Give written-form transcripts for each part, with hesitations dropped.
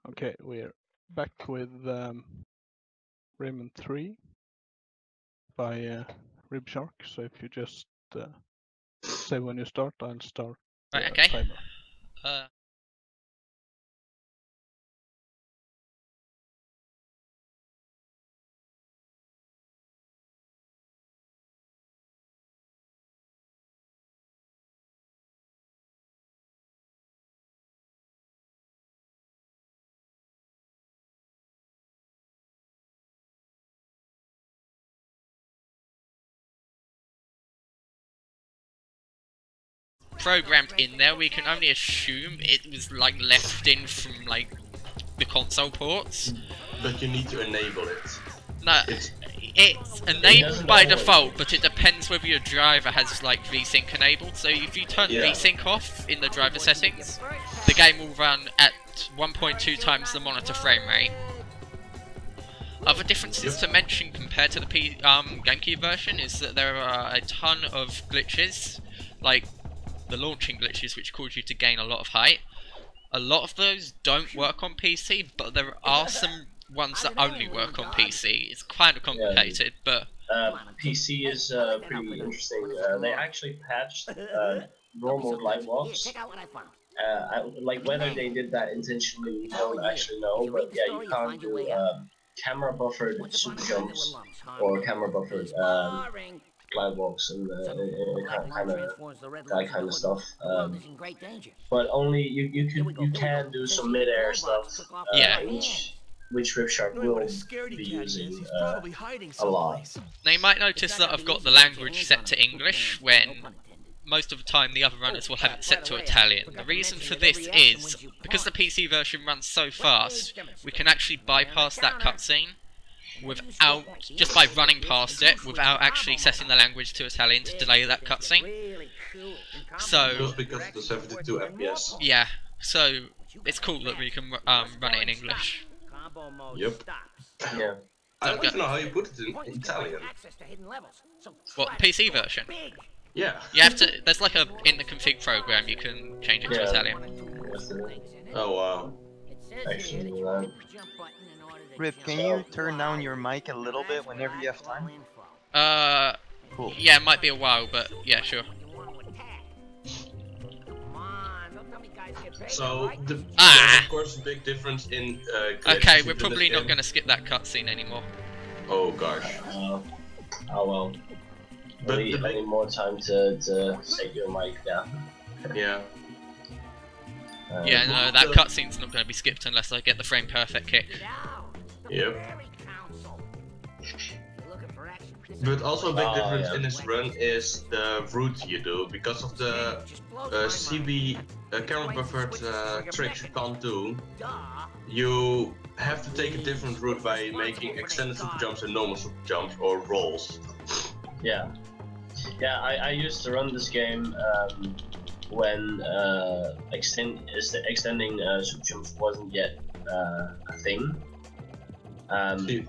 Okay, we're back with Rayman 3 by RibShark. So if you just say when you start, I'll start the Right, okay. timer. Programmed in there, we can only assume it was like left in from like the console ports. But you need to enable it. No, it's enabled by default, but it depends whether your driver has like VSync enabled. So if you turn VSync off in the driver settings, the game will run at 1.2 times the monitor frame rate. Other differences to mention compared to the GameCube version is that there are a ton of glitches, like the launching glitches, which cause you to gain a lot of height. A lot of those don't work on PC, but there are some ones that only work on PC. It's kind of complicated, but PC is pretty interesting. They actually patched normal glide walks. Like whether they did that intentionally, we don't actually know. But yeah, you can't do camera buffered super jumps or camera buffered glide walks and that kind of stuff. But only you can do some mid-air stuff. Which RibShark will be using a lot. Now you might notice that I've got the language set to English when most of the time the other runners will have it set to Italian. The reason for this is, because the PC version runs so fast, we can actually bypass that cutscene without, just by running past it, without actually setting the language to Italian to delay that cutscene. So, just because of the 72 FPS. Yeah, so it's cool that we can run it in English. Yep. Yeah. I don't even know how you put it in Italian. What, PC version? Yeah. You have to, there's like a, in the config program you can change it to Italian. Oh wow. Actually, Rip, can you turn down your mic a little bit whenever you have time? Cool. Yeah, it might be a while, but yeah, sure. So, of course, a big difference in okay, we're probably not going to skip that cutscene anymore. Oh gosh. Oh well. But I need more time to set your mic down. Yeah. Yeah, no, that cutscene's not going to be skipped unless I get the frame perfect kick. Yep. But also a big difference in this run is the route you do. Because of the CB camera buffered tricks you can't do, you have to take a different route by making extended super jumps and normal super jumps or rolls. Yeah. Yeah, I used to run this game when extending super jumps wasn't yet a thing. And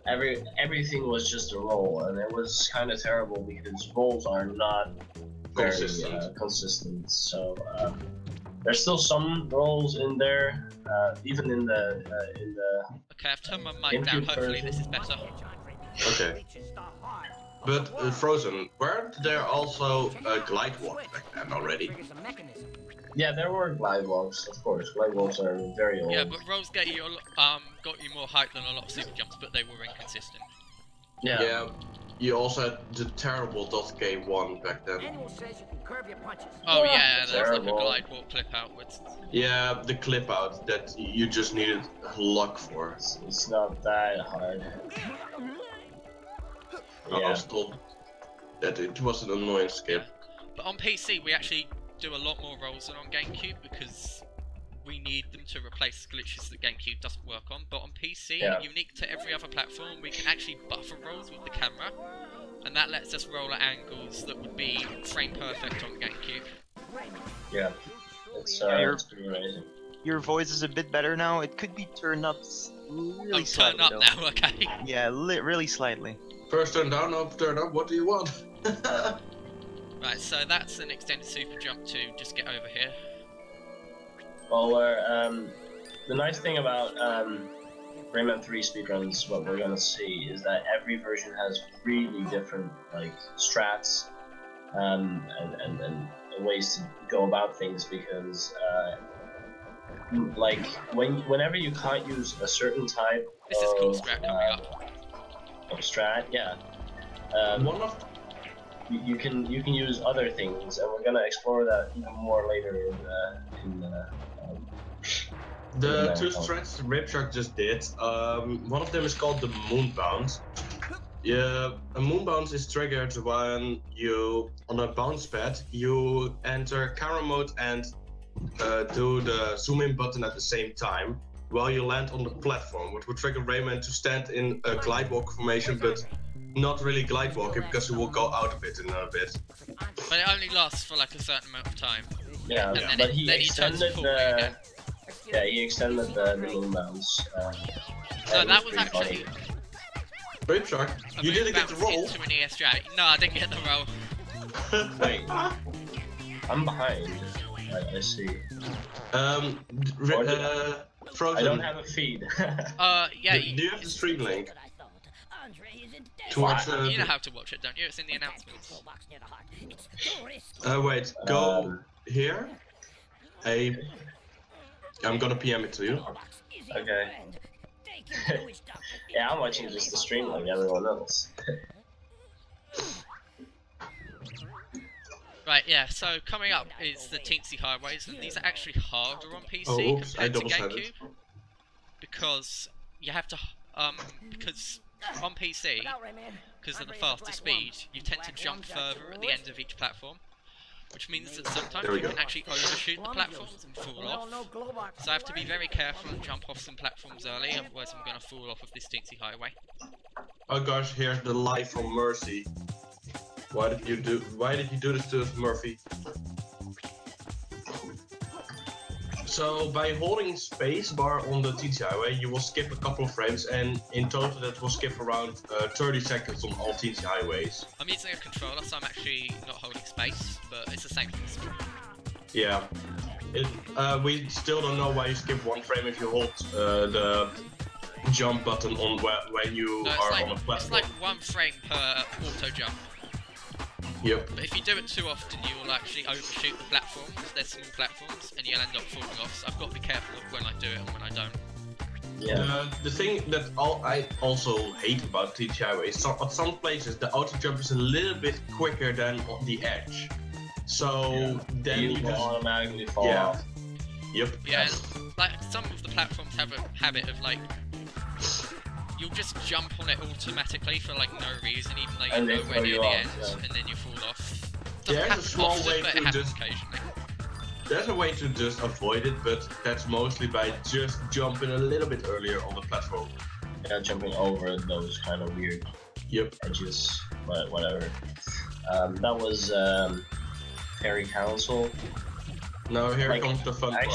everything was just a roll, and it was kind of terrible because rolls are not very consistent. So there's still some rolls in there, even in the Okay, I've turned my mic down. Hopefully this is better. Okay. But Frozen, weren't there also glide walks back then already? Yeah, there were glide walks, of course. Glide walks are very old. Yeah, but rolls got you more height than a lot of super jumps, but they were inconsistent. Yeah. Yeah. You also had the terrible .K1 back then. Oh yeah, there's like a glide walk clip outwards. Yeah, the clip out that you just needed luck for. It's not that hard. I was told that it was an annoying skip. But on PC we actually do a lot more rolls than on GameCube because we need them to replace glitches that GameCube doesn't work on. But on PC, unique to every other platform, we can actually buffer rolls with the camera, and that lets us roll at angles that would be frame perfect on GameCube. Yeah, it's pretty amazing. Your voice is a bit better now. It could be turned up really slightly. Turn up now, okay? Yeah, really slightly. First turn down, turn up. What do you want? Right, so that's an extended super jump to just get over here. Well, the nice thing about Rayman 3 speedruns, what we're gonna see is that every version has really different like strats and ways to go about things, because like whenever you can't use a certain type This is cool strat coming up. of strat, yeah. One of You can use other things, and we're gonna explore that even more later in the two strats RibShark just did. One of them is called the moon bounce. Yeah, a moon bounce is triggered when you, on a bounce pad, you enter camera mode and do the zoom in button at the same time while you land on the platform, which would trigger Rayman to stand in a glide walk formation, but not really glide walking because he will go out of it in a bit. But it only lasts for like a certain amount of time. Yeah, And then but it- he then he turns extended full the again. yeah, he extended the moon bounce. No, and that it's was pretty actually RibShark, a you moon didn't get the bounce roll. into an ES strat. No, I didn't get the roll. funny. Wait, I'm behind. I see. Frozen. I don't have a feed. Yeah, Do you have the stream link? To What? watch, you know how to watch it, don't you? It's in the announcements. wait, go here. I'm gonna PM it to you. Okay. Yeah, I'm watching just the stream like everyone else. Right, yeah, so coming up is the Teensy Highways, and these are actually harder on PC Oh, oops, I compared to double said GameCube. it. Because you have to, because on PC, because of the faster speed, you tend to jump further at the end of each platform. Which means that sometimes There we you go. can actually overshoot the platforms and fall off. So I have to be very careful and jump off some platforms early, otherwise I'm going to fall off of this Teensy Highway. Oh gosh, here's the life from Mercy. Why did you do this to us, Murphy? So by holding space bar on the TT highway, you will skip a couple of frames, and in total that will skip around 30 seconds on all TT highways. I'm using a controller, so I'm actually not holding space, but it's the same thing. Yeah. We still don't know why you skip one frame if you hold the jump button on when you are on a platform. It's like 1 frame per auto jump. Yep. But if you do it too often, you will actually overshoot the platforms. They're small platforms, and you'll end up falling off. So I've got to be careful of when I do it and when I don't. Yeah. The thing that I also hate about TT highway is at some places the auto jump is a little bit quicker than on the edge. So then you will just automatically fall off. Yep. Yeah, like some of the platforms have a habit of like you'll just jump on it automatically for like no reason, even though And you're they nowhere throw near you the off, end, yeah. and then you fall off. There's Doesn't a happen small often, way but to it happens just- occasionally. There's a way to just avoid it, but that's mostly by just jumping a little bit earlier on the platform. Yeah, jumping over those kind of weird Yep. edges, but whatever. That was Harry Council. Now here Like, comes the fun part.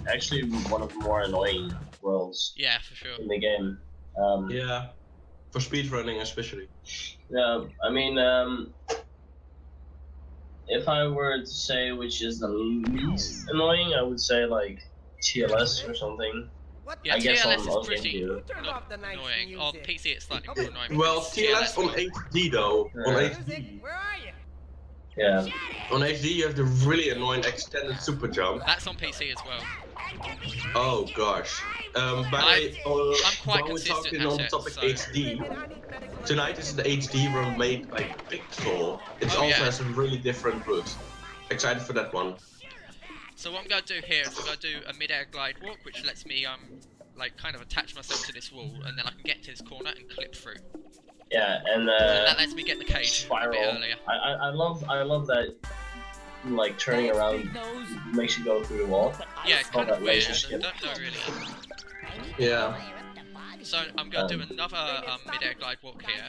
Actually, one of the more annoying worlds Yeah, for sure. in the game. Yeah. For speedrunning especially. Yeah, I mean, if I were to say which is the least annoying, I would say like TLS or something. Yeah, I guess TLS on is pretty GameCube. not annoying. On PC, it's slightly more annoying. Well, because TLS on HD though. On Yeah. HD. Yeah. On HD you have the really annoying extended super jump. That's on PC as well. Oh gosh. By the way, I'm quite while we're consistent talking at on the it, topic so- HD, tonight is the HD room made by Pixel. It Oh, also yeah. has a really different route. Excited for that one. So what I'm going to do here is I'm going to do a mid-air glide walk, which lets me like kind of attach myself to this wall, and then I can get to this corner and clip through. Yeah, and And that lets me get the cage spiral. a bit earlier. I love that. Like turning around makes you go through the wall. Yeah, it's Oh, kind that of weird. laser I skip. don't know really. Yeah. So I'm going to do another mid-air glide walk here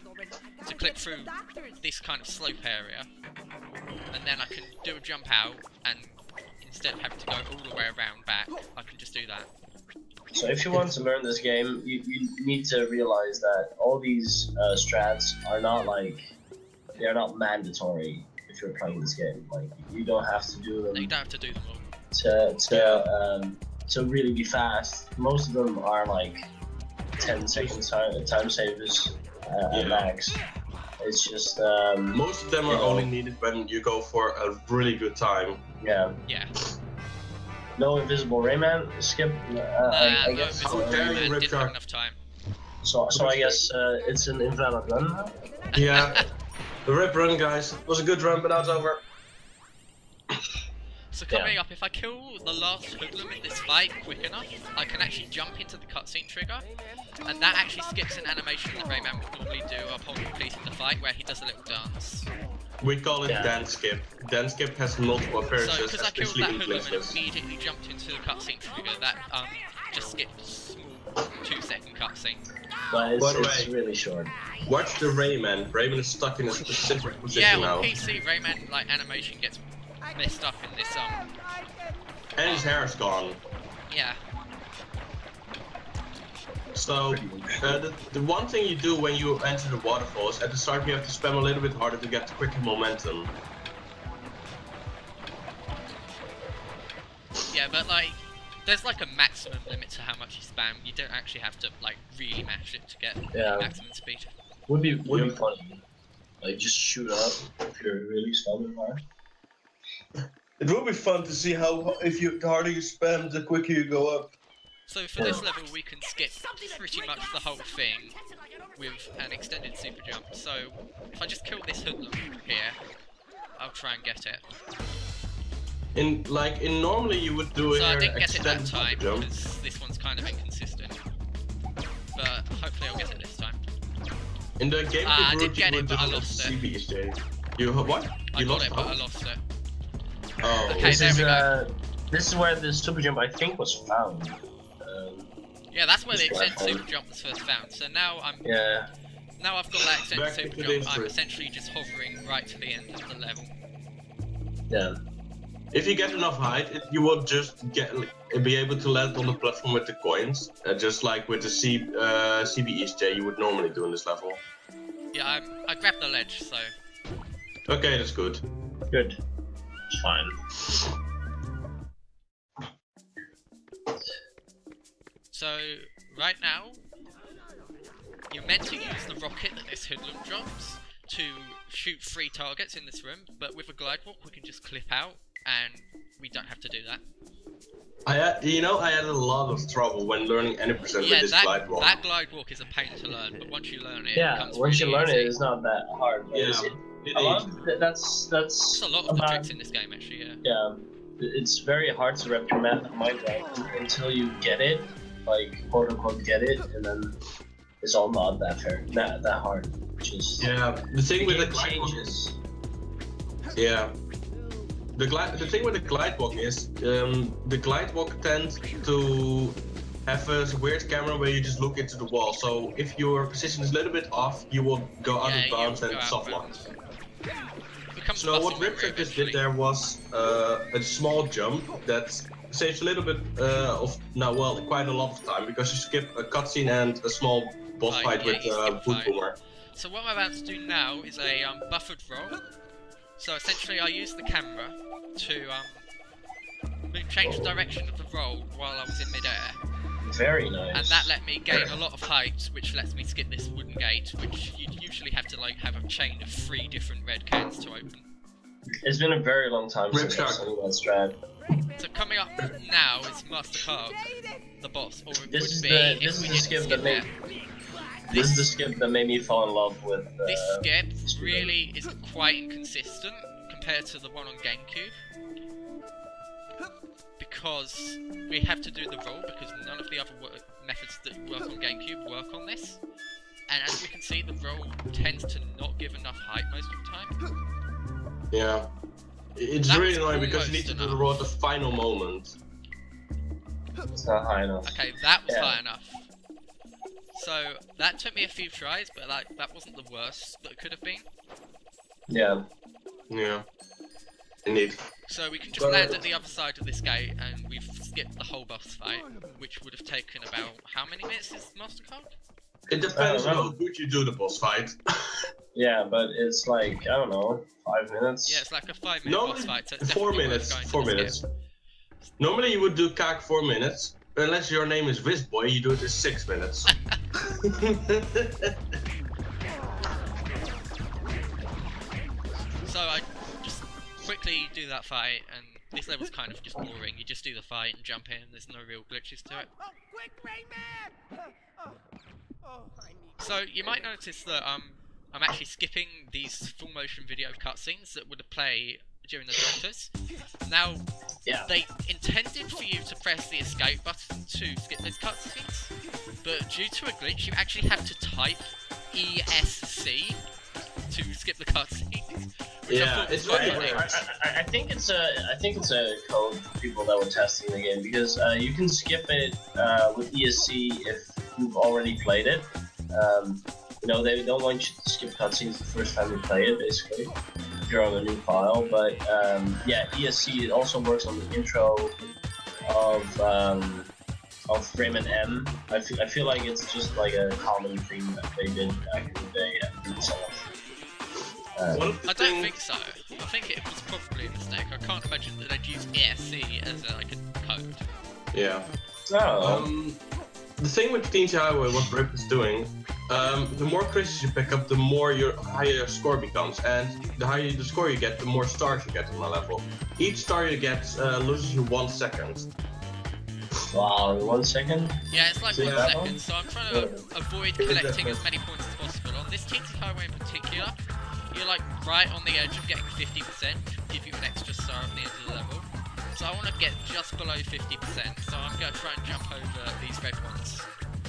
to clip through this kind of slope area, and then I can do a jump out, and instead of having to go all the way around back, I can just do that. So if you want to learn this game, you need to realize that all these strats are not they're not mandatory if you're playing this game. Like you don't have to do them. You don't have to do them all. to really be fast. Most of them are like 10-second time savers at max. It's just most of them are only needed when you go for a really good time. Yeah. Yeah. No invisible Rayman skip. I no guess. invisible Rayman didn't have enough time. So I guess it's an invalid run now. Yeah. The rip run, guys. It was a good run, but now it's over. So coming up, if I kill the last Hoodlum in this fight quick enough, I can actually jump into the cutscene trigger, and that actually skips an animation that Rayman would normally do upon completing the fight, where he does a little dance. We call it dance skip. Dance skip has multiple appearances, So because I killed especially that in Hoodlum and glitches. immediately jumped into the cutscene trigger, that just skipped a small 2-second cutscene. But By the it's way, really short. Watch the Rayman. Rayman is stuck in a specific position Yeah, now. on PC, Rayman like animation gets messed up in this And his hair is gone. yeah. So, the one thing you do when you enter the waterfalls, at the start you have to spam a little bit harder to get quicker momentum. Yeah, but like, there's like a maximum limit to how much you spam. You don't actually have to like really mash it to get maximum speed. Would be funny. Like just shoot up if you're really spamming hard. It will be fun to see how, the harder you spam, the quicker you go up. So for this level, we can skip pretty much the whole thing with an extended super jump. So if I just kill this Hoodlum here, I'll try and get it. Normally you would do So I an didn't get it that extended time jump. because this one's kind of inconsistent. But hopefully I'll get it this time. In the game, I did get it, but I lost it. CBSJ. You what? I got it, but I lost it. Oh. Okay, there we go. This is where the super jump I think was found. Yeah, that's where the extended super jump was first found. So now now I've got that extended Back super to jump, the I'm intro. essentially just hovering right to the end of the level. Yeah. If you get enough height, you will just be able to land on the platform with the coins, just like with the CBSJ you would normally do in this level. Yeah, I grabbed the ledge, so... Okay, that's good. Good. It's fine. So, right now, you're meant to use the rocket that this Hoodlum drops to shoot 3 targets in this room, but with a glide walk we can just clip out, and we don't have to do that. I had a lot of trouble when learning any percent with this glide walk. That glide walk is a pain to learn, but once you learn it, it Yeah, becomes once really you learn easy. it, it's not that hard. Yeah, That's There's a lot of the tricks in this game, actually, yeah. Yeah, it's very hard to wrap your mind around until you get it, like quote unquote get it, and then it's all not that hard. Just the thing with the glide walk changes. The thing with the glide walk is the glide walk tends to have a weird camera where you just look into the wall. So if your position is a little bit off, you will go out of bounds and soft lock. So what RibShark just did there was a small jump that saves a little bit quite a lot of time, because you skip a cutscene and a small boss fight with Boot Boomer. So what I'm about to do now is a buffered roll. So essentially I use the camera to change the direction of the roll while I was in mid-air. Very nice. And that let me gain a lot of height, which lets me skip this wooden gate, which you'd usually have to like have a chain of 3 different red cans to open. It's been a very long time since I've seen that strat. So coming up now is Master Carg, the boss, or it This would is be the if we didn't skip it. This is the skip that made me fall in love with. This skip really is quite inconsistent compared to the one on GameCube, because we have to do the roll because none of the other methods that work on GameCube work on this. And as we can see, the roll tends to not give enough height most of the time. Yeah. It's That really was annoying because you need almost to do the enough. roll at the final moment. It's not high enough. Okay, that was Yeah. high enough. So that took me a few tries, but like that wasn't the worst that it could have been. Yeah. Yeah. Indeed. So we can just land at the other side of this gate, and we've skipped the whole boss fight, which would have taken about how many minutes is Master Card? It depends on how good you do the boss fight. Yeah, but it's like, I don't know, 5 minutes? Yeah, it's like a 5-minute Normally boss fight. So it's 4 definitely worth minutes. going to 4 the minutes. skip. Normally you would do CAC 4 minutes. Unless your name is Wizboy, you do it in 6 minutes. So I just quickly do that fight, and this level's kind of just boring. You just do the fight and jump in. There's no real glitches to it. Quick, Rayman! So you might notice that I'm actually skipping these full motion video cutscenes that would play during the doctors. Now, they intended for you to press the escape button to skip those cutscenes, but due to a glitch, you actually have to type ESC to skip the cutscenes. Yeah, it's very weird. I think it's a code for people that were testing the game, because you can skip it with ESC if you've already played it. You know, they don't want you to skip cutscenes the first time you play it, basically, if you're on a new file. But yeah, ESC, it also works on the intro of Rayman M. I feel like it's just like a common thing that they did back in the day. I don't think so. I think it was probably a mistake. I can't imagine that they'd use ESC as like a code. Yeah. Oh. The thing with Teensy Highway, what Rip is doing, the more crystals you pick up, the more higher your score becomes, and the higher the score you get, the more stars you get on a level. Each star you get loses you 1 second. Wow, 1 second? Yeah, it's like 1 second, so I'm trying to avoid collecting as many points as possible. On this Teensy Highway in particular, you're like right on the edge of getting 50%, which will give you an extra star at the end of the level. So I want to get just below 50%, so I'm going to try and jump over these red ones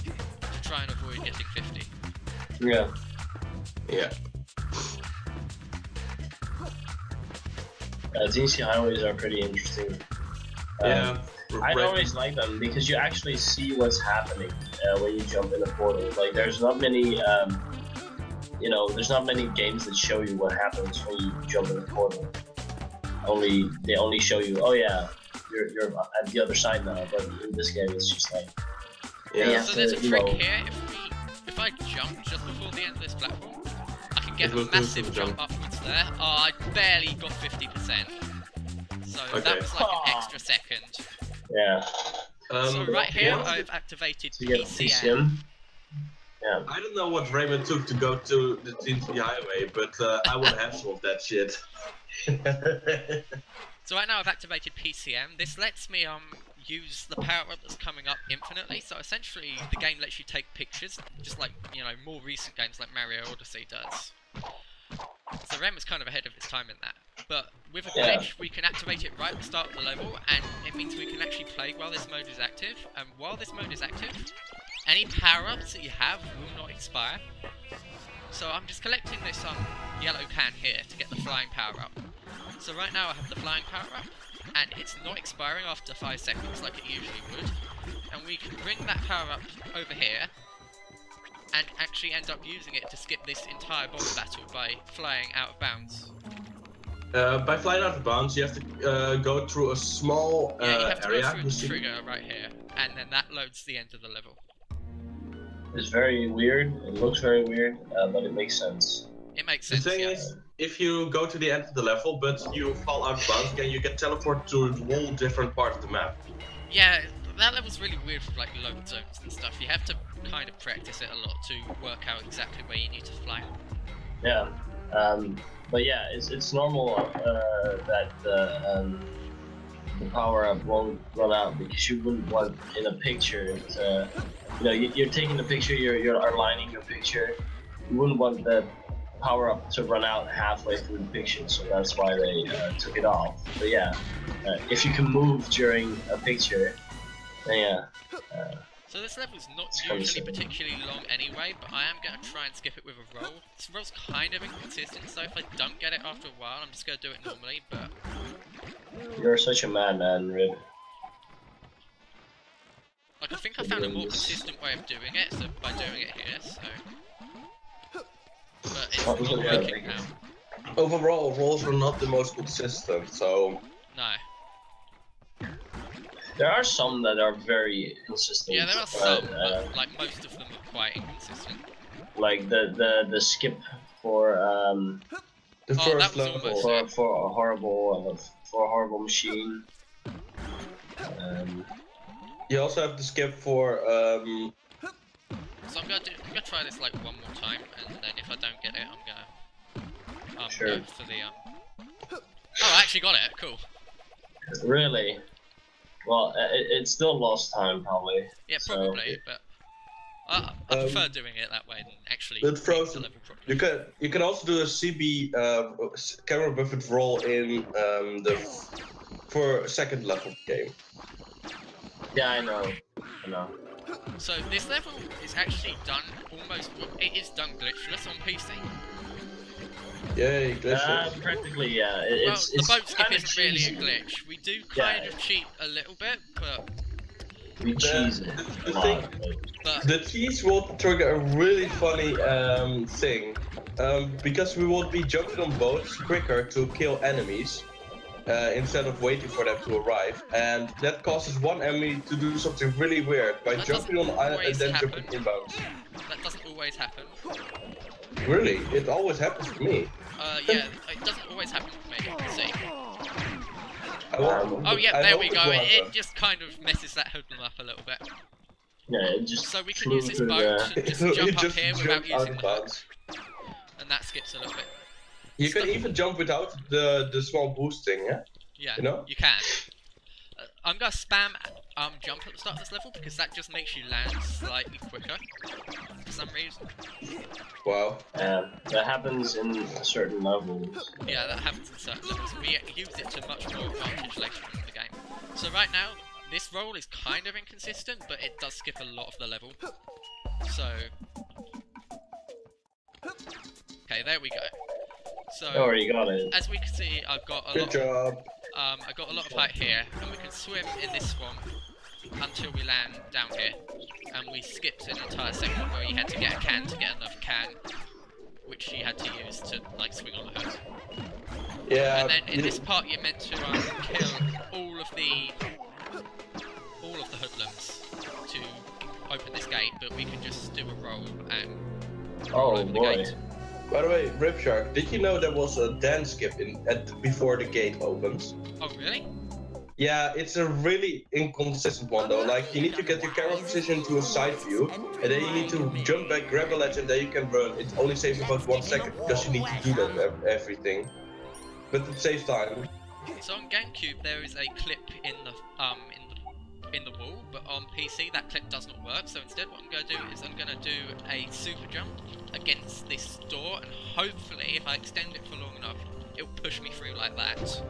to try and avoid getting 50. Yeah. Yeah. DC highways are pretty interesting. Yeah. I always like them because you actually see what's happening when you jump in a portal. Like, there's not many, you know, there's not many games that show you what happens when you jump in a portal. They only show you, oh yeah, you're at the other side now. But in this game, it's just like, yeah. So there's a trick here. If I jump just before the end of this platform, I can get a massive jump upwards there. Oh, I barely got 50%. So that was like an extra second. Yeah. So right here, I've activated PCM. Yeah. I don't know what Rayman took to go to the Teensy Highway, but I would have some of that shit. So right now I've activated PCM. This lets me use the power-up that's coming up infinitely. So essentially the game lets you take pictures, just like, you know, more recent games like Mario Odyssey does. So Rayman's kind of ahead of its time in that. But with a glitch, we can activate it right at the start of the level, and it means we can actually play while this mode is active. And while this mode is active, any power-ups that you have will not expire. So I'm just collecting this yellow can here to get the flying power-up. So right now I have the flying power-up, and it's not expiring after 5 seconds like it usually would. And we can bring that power-up over here, and actually end up using it to skip this entire boss battle by flying out of bounds. By flying out of bounds, you have to go through a small you have to area. go through the trigger right here, and then that loads the end of the level. It's very weird. It looks very weird, but it makes sense. It makes sense. The thing is, if you go to the end of the level, but you fall out of bounds again, you get teleported to a whole different part of the map. Yeah, that level's really weird with like load zones and stuff. You have to kind of practice it a lot to work out exactly where you need to fly. Yeah, but yeah, it's normal that the power-up won't run out, because you wouldn't want in a picture to, you know, you're taking the picture, you're aligning your picture. You wouldn't want the power-up to run out halfway through the picture, so that's why they took it off. But yeah, if you can move during a picture, then yeah. So this level's not usually particularly long anyway, but I am going to try and skip it with a roll. This roll's kind of inconsistent, so if I don't get it after a while, I'm just going to do it normally, but... You're such a madman, Rib. Like, I think I found a more consistent way of doing it, so by doing it here, so... But it's not working now. Overall, rolls are not the most consistent, so... No. There are some that are very consistent. Yeah, there are some, but like most of them are quite inconsistent. Like the skip for the first level for a horrible machine. You also have to skip for So I'm gonna try this like one more time, and then if I don't get it, I'm gonna Sure. go for the Oh, I actually got it. Cool. Really? Well, it's still lost time probably. Yeah, so- probably, but I prefer doing it that way than actually But being Frozen, the level properly. you can also do a CB camera buffered roll in for second level game. Yeah, I know. I know. So this level is actually done almost. It is done glitchless on PC. Yay, glitches. Practically, yeah. Well, It's the boat skip kinda isn't really a cheesy. glitch. We do kind of cheat a little bit, but We cheese it a lot. The cheese will trigger a really funny thing, because we will be jumping on boats quicker to kill enemies instead of waiting for them to arrive, and that causes one enemy to do something really weird by That jumping on the island and always then happen. jumping inbounds. that doesn't always happen. Really, it always happens to me. Yeah, it doesn't always happen for me. See. Oh yeah, I there hope we it go. will It happen. just kind of messes that hoodlum up a little bit. Yeah, it just So we can flew use this through boat the- and just You jump up just here jump without out using of the hook, bounds. and that skips a little bit. You can even jump without the small boost thing, yeah? Yeah, You know? you can. I'm gonna spam jump at the start of this level because that just makes you land slightly quicker for some reason. Wow. that happens in certain levels. Yeah, that happens in certain levels. We use it to much more advantage later on in the game. So right now, this roll is kind of inconsistent, but it does skip a lot of the level. So... Okay, there we go. So, Oh, you got it. as we can see, I've got a Good lot job. I got a lot of height here, and we can swim in this swamp until we land down here. And we skipped an entire segment where you had to get a can to get another can, which you had to use to like swing on the hook. Yeah. And then in this part, you're meant to kill all of the hoodlums to open this gate, but we can just do a roll and roll Oh over the boy. gate. By the way, RibShark, did you know there was a dance skip before the gate opens? Oh really? Yeah, it's a really inconsistent one though. Like, you need to get your camera position to a side view, and then you need to jump back, grab a ledge, and then you can run. It only saves about 1 second because you need to do that everything. But it saves time. So on GameCube there is a clip in the wall, but on PC that clip does not work. So instead, what I'm going to do is I'm going to do a super jump against this door, and hopefully, if I extend it for long enough, it'll push me through like that.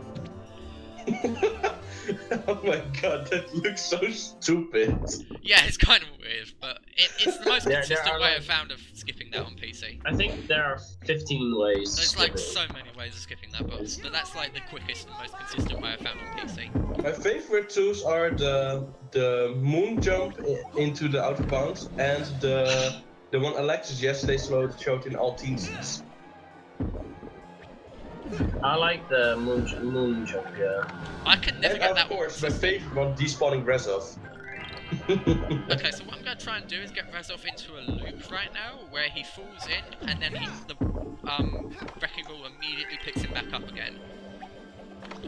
Oh my god, that looks so stupid. Yeah, it's kind of weird, but it's the most There consistent are, way like- I've found of skipping that on PC. I think there are 15 ways to There's skip like it. so many ways of skipping that box, but that's like the quickest and most consistent way I've found on PC. My favorite tools are the moon jump into the outer bounds and the one Alexis yesterday showed in all teams. I like the moon jump, yeah. I can never And get of that course, one. my favorite one, despawning Rezov. Okay, so what I'm going to try and do is get Rezov into a loop right now, where he falls in, and then the wrecking ball immediately picks him back up again.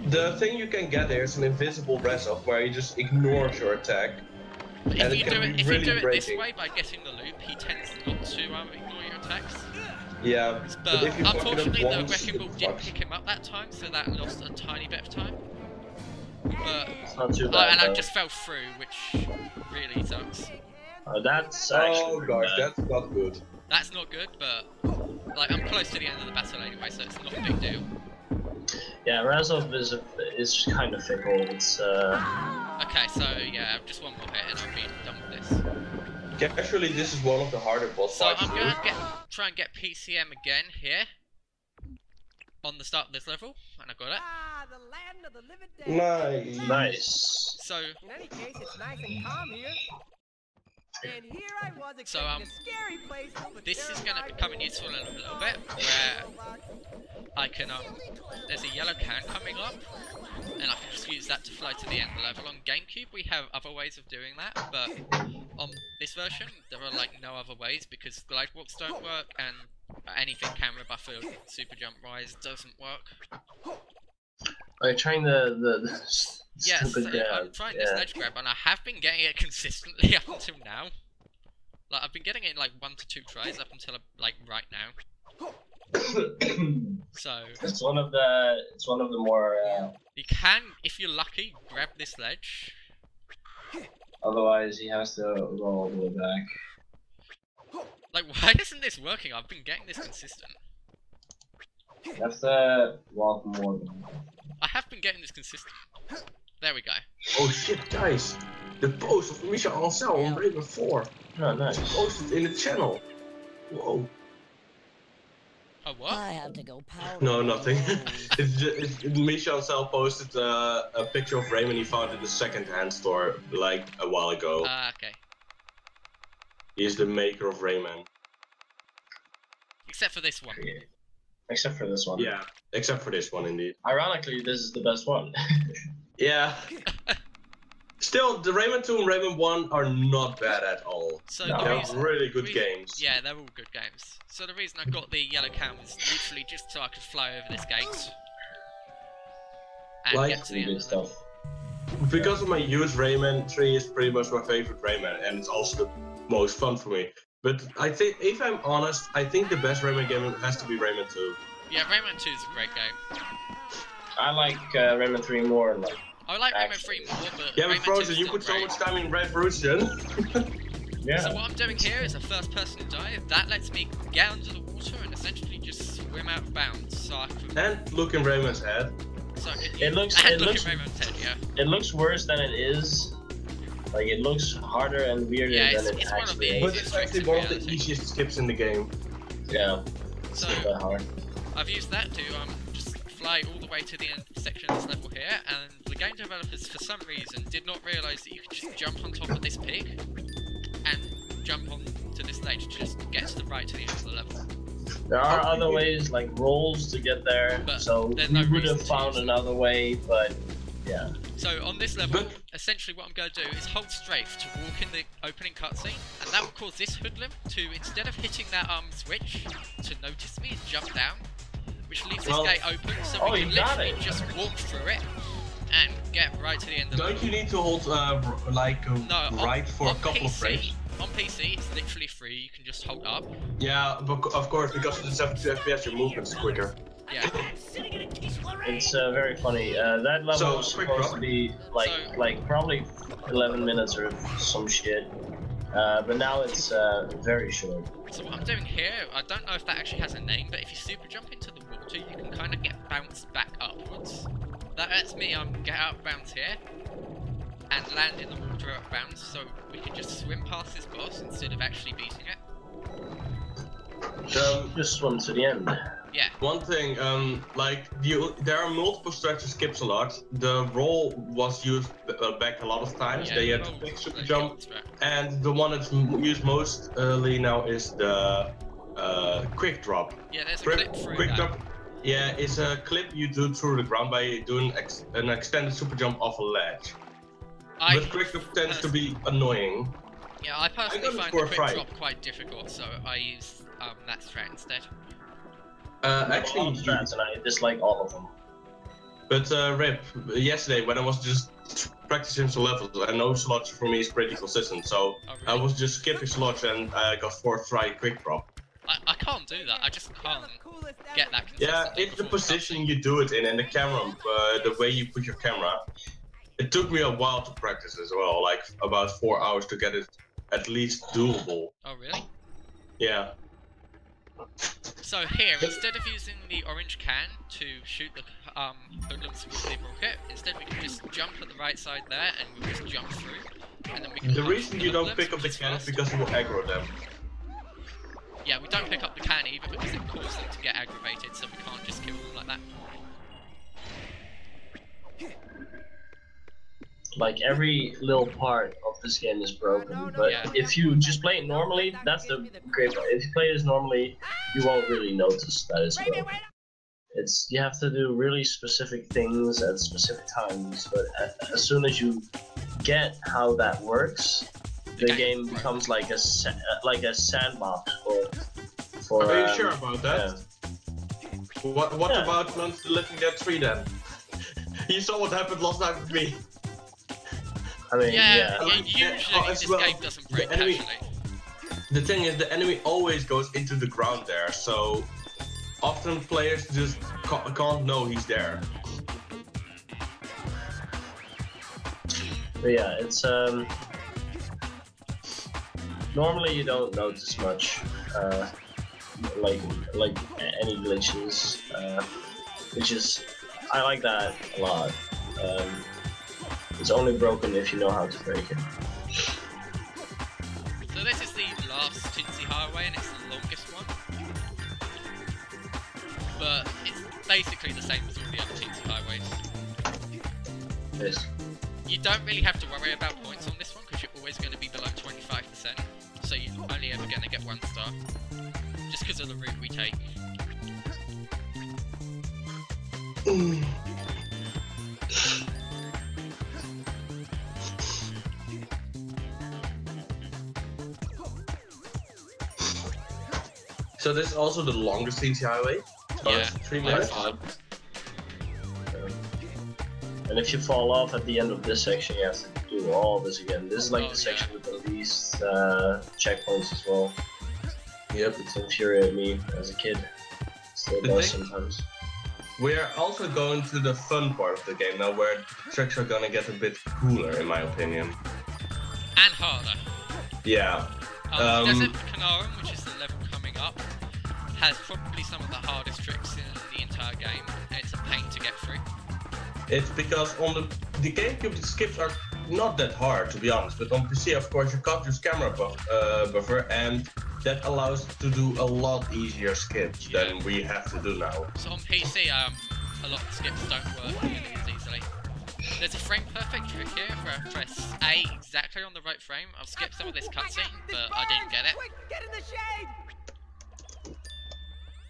The thing you can get there is an invisible Rezov where he just ignores your attack. But And if it you can do it, be if really you do it this breaking. way by getting the loop, he tends not to ignore your attacks. Yeah, But if you fuck it up unfortunately, the once, wrecking ball it's didn't fucked. pick him up that time, so that lost a tiny bit of time. But It's not too bad. and I though. just fell through, which really sucks. That's actually Oh pretty gosh, bad. that's not good. That's not good, but like I'm close to the end of the battle anyway, so it's not a big deal. Yeah, Razov is kind of fickle. It's Okay, so yeah, just one more hit and I'll be done with this. Actually, this is one of the harder boss So fights. I'm gonna try and get PCM again here on the start of this level, and I got it. Ah, the land of the living dead. nice. So In any case, it's nice and calm here. And here I was expecting So, a scary place filled with this is gonna terrifying become useful in a little bit, where I can there's a yellow can coming up, and I can just use that to fly to the end of the level. On GameCube we have other ways of doing that, but on this version there are like no other ways because glide walks don't work and anything camera buffer, super jump rise doesn't work. Are you trying the Yes, so I'm trying this ledge grab, and I have been getting it consistently up until now. Like, I've been getting it in like 1 to 2 tries up until like right now. So it's one of the more. You can, if you're lucky, grab this ledge. Otherwise, he has to roll all the way back. Like, why isn't this working? I've been getting this consistent. You have to walk more. I have been getting this consistent. There we go. Oh shit, guys! The post of Michel Ancel on Rayman 4. Oh, nice. Posted in the channel. Whoa. Oh, what? I have to go powder. No, nothing. Michel Ancel posted a picture of Rayman he found in the second-hand store like a while ago. Ah, okay. He is the maker of Rayman. Except for this one. Yeah. Except for this one. Yeah, except for this one indeed. Ironically, this is the best one. Yeah. Still, the Rayman 2 and Rayman 1 are not bad at all. So No. the They're reason, really good games. Yeah, they're all good games. So the reason I got the yellow cam was literally just so I could fly over this gate. And Like, get to the end Good of the level. stuff. Because of my use, Rayman 3 is pretty much my favorite Rayman, and it's also the most fun for me. But I think, if I'm honest, I think the best Rayman game has to be Rayman 2. Yeah, Rayman 2 is a great game. I like Rayman 3 more. Like, I like Rayman Actually. 3 more, but Yeah, but Rayman 2 Frozen, is you still put so great. much time in Revolution. yeah. So what I'm doing here is a first person dive. That lets me get under the water and essentially just swim out of bounds. So I can... And look in Rayman's head. So It looks- and it look looks- at Rayman's head, yeah. It looks worse than it is. Like, it looks harder and weirder Yeah, than it it's one of actually the is. But it's actually one of the easiest skips in the game. Yeah, So it's not that hard. I've used that to just fly all the way to the end section of this level here, and the game developers for some reason did not realise that you could just jump on top of this pig and jump on to this stage to just get to the right to the end of the level. There are How other do you- ways, like rolls, to get there, But so there's we no would reason have to found use it. another way, but yeah. So on this level, But- essentially what I'm going to do is hold strafe to walk in the opening cutscene, and that will cause this hoodlum to, instead of hitting that switch, to notice me and jump down, which leaves this Well- gate open, so Oh, we you can got literally it. just walk through it and get right to the end of the Don't level. you need to hold No, right for a on couple of PC, frames? On PC, it's literally free. You can just hold up. Yeah, but of course, because of the 72 FPS, your movement's quicker. Yeah. It's very funny. That level So, was quick supposed drop. to be like So- like probably 11 minutes or some shit, but now it's very short. So what I'm doing here, I don't know if that actually has a name, but if you super jump into the water, you can kind of get bounced back upwards. That lets me get out of bounds here and land in the water out of bounds, so we can just swim past this boss instead of actually beating it. Just swim to the end. Yeah. One thing, there are multiple structure skips a lot. The roll was used back a lot of times. Yeah, They had roll to pick super was jump, the strat. and the one that's used mostly now is the quick drop. Yeah, there's a Quick, clip through quick that. drop. Yeah, it's a clip you do through the ground by doing an extended super jump off a ledge. But quick drop tends to be annoying. Yeah, I personally got it find for the a quick fright. drop quite difficult, so I use that strat instead. All Actually, strats, and I dislike all of them. but Rip, yesterday when I was just practicing some levels, I know slots for me is pretty consistent, so Oh, I really? was just skipping slots and I got 4th try quick drop. I can't do that. I just can't get that consistently. Yeah, it's the before position cutscene. you do it in and the camera, the way you put your camera. It took me a while to practice as well, like about 4 hours to get it at least doable. Oh, really? Yeah. So here, instead of using the orange can to shoot the hoodlums with the rocket, instead we can just jump at the right side there and we'll just jump through. And then we can The punch reason you don't hoodlums, pick up the which is can is fast. because it will aggro them. Yeah, we don't pick up the can either because it causes them to get aggravated, so we can't just kill them like that. Like every little part of this game is broken, but Yeah. if you just play it normally, that's the great part. If you play this normally, you won't really notice that it's broken. It's you have to do really specific things at specific times, but as soon as you get how that works, the game becomes like a sandbox for. Are you sure about that? Yeah. What Yeah. about Living Dead 3 then? You saw what happened last time with me. I mean, Yeah, yeah. usually this game doesn't break enemy- casually. The thing is, the enemy always goes into the ground there, so often players just can't know he's there. But yeah, it's normally you don't notice much, like any glitches, which is I like that a lot. It's only broken if you know how to break it. So this is the last Tinsy Highway, and it's the longest one. But it's basically the same as all the other Tinsy Highways. Yes. You don't really have to worry about points on this one, because you're always going to be below 25%. So you're only ever going to get 1 star. Just because of the route we take. So this is also the longest Tinsy Highway. Yeah, It's 3 by minutes. far. And if you fall off at the end of this section, you have to do all this again. This is like Oh, the section yeah. with the least checkpoints as well. Yep. It's infuriated me as a kid. Still The does thing- sometimes. We're also going to the fun part of the game now, where tricks are gonna get a bit cooler, in my opinion. And harder. Yeah. Desert Canarum, which is the level coming up, has probably some of the hardest tricks in the entire game, and it's a pain to get through. It's because on the GameCube, the skips are not that hard, to be honest. But on PC, of course, you cut your camera buffer, and that allows to do a lot easier skips than we have to do now. So on PC, a lot of the skips don't work nearly as easily. There's a frame perfect trick here where I press A exactly on the right frame. I'll skip some of this cutscene, but I didn't get it. Quick, get in the shade!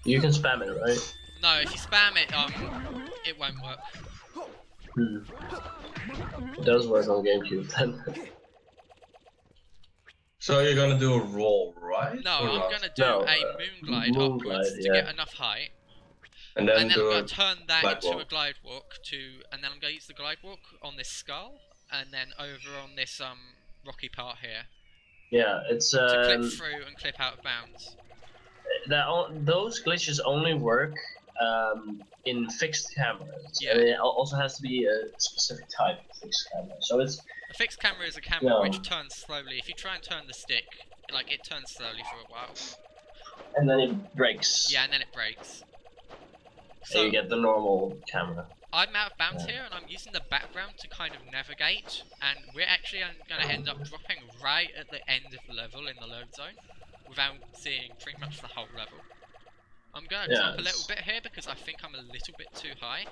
You can spam it, right? No, if you spam it, it won't work. It does work on GameCube then. So you're gonna do a roll, right? No, Or I'm not? gonna do No, a moon glide moon upwards glide, to yeah. get enough height, And then and then do I'm a gonna turn that glide into a walk. glide walk and then I'm gonna use the glide walk on this skull, and then over on this rocky part here Yeah, it's to clip through and clip out of bounds. those glitches only work in fixed cameras. Yeah. And it also has to be a specific type of fixed camera. So it's A fixed camera is a camera No. which turns slowly. If you try and turn the stick, like it turns slowly for a while. and then it breaks. Yeah, and then it breaks. And So you get the normal camera. I'm out of bounds Yeah. here, and I'm using the background to kind of navigate, and we're actually going to end up dropping right at the end of the level in the load zone, without seeing pretty much the whole level. I'm going to Yeah, drop a it's- little bit here because I think I'm a little bit too high.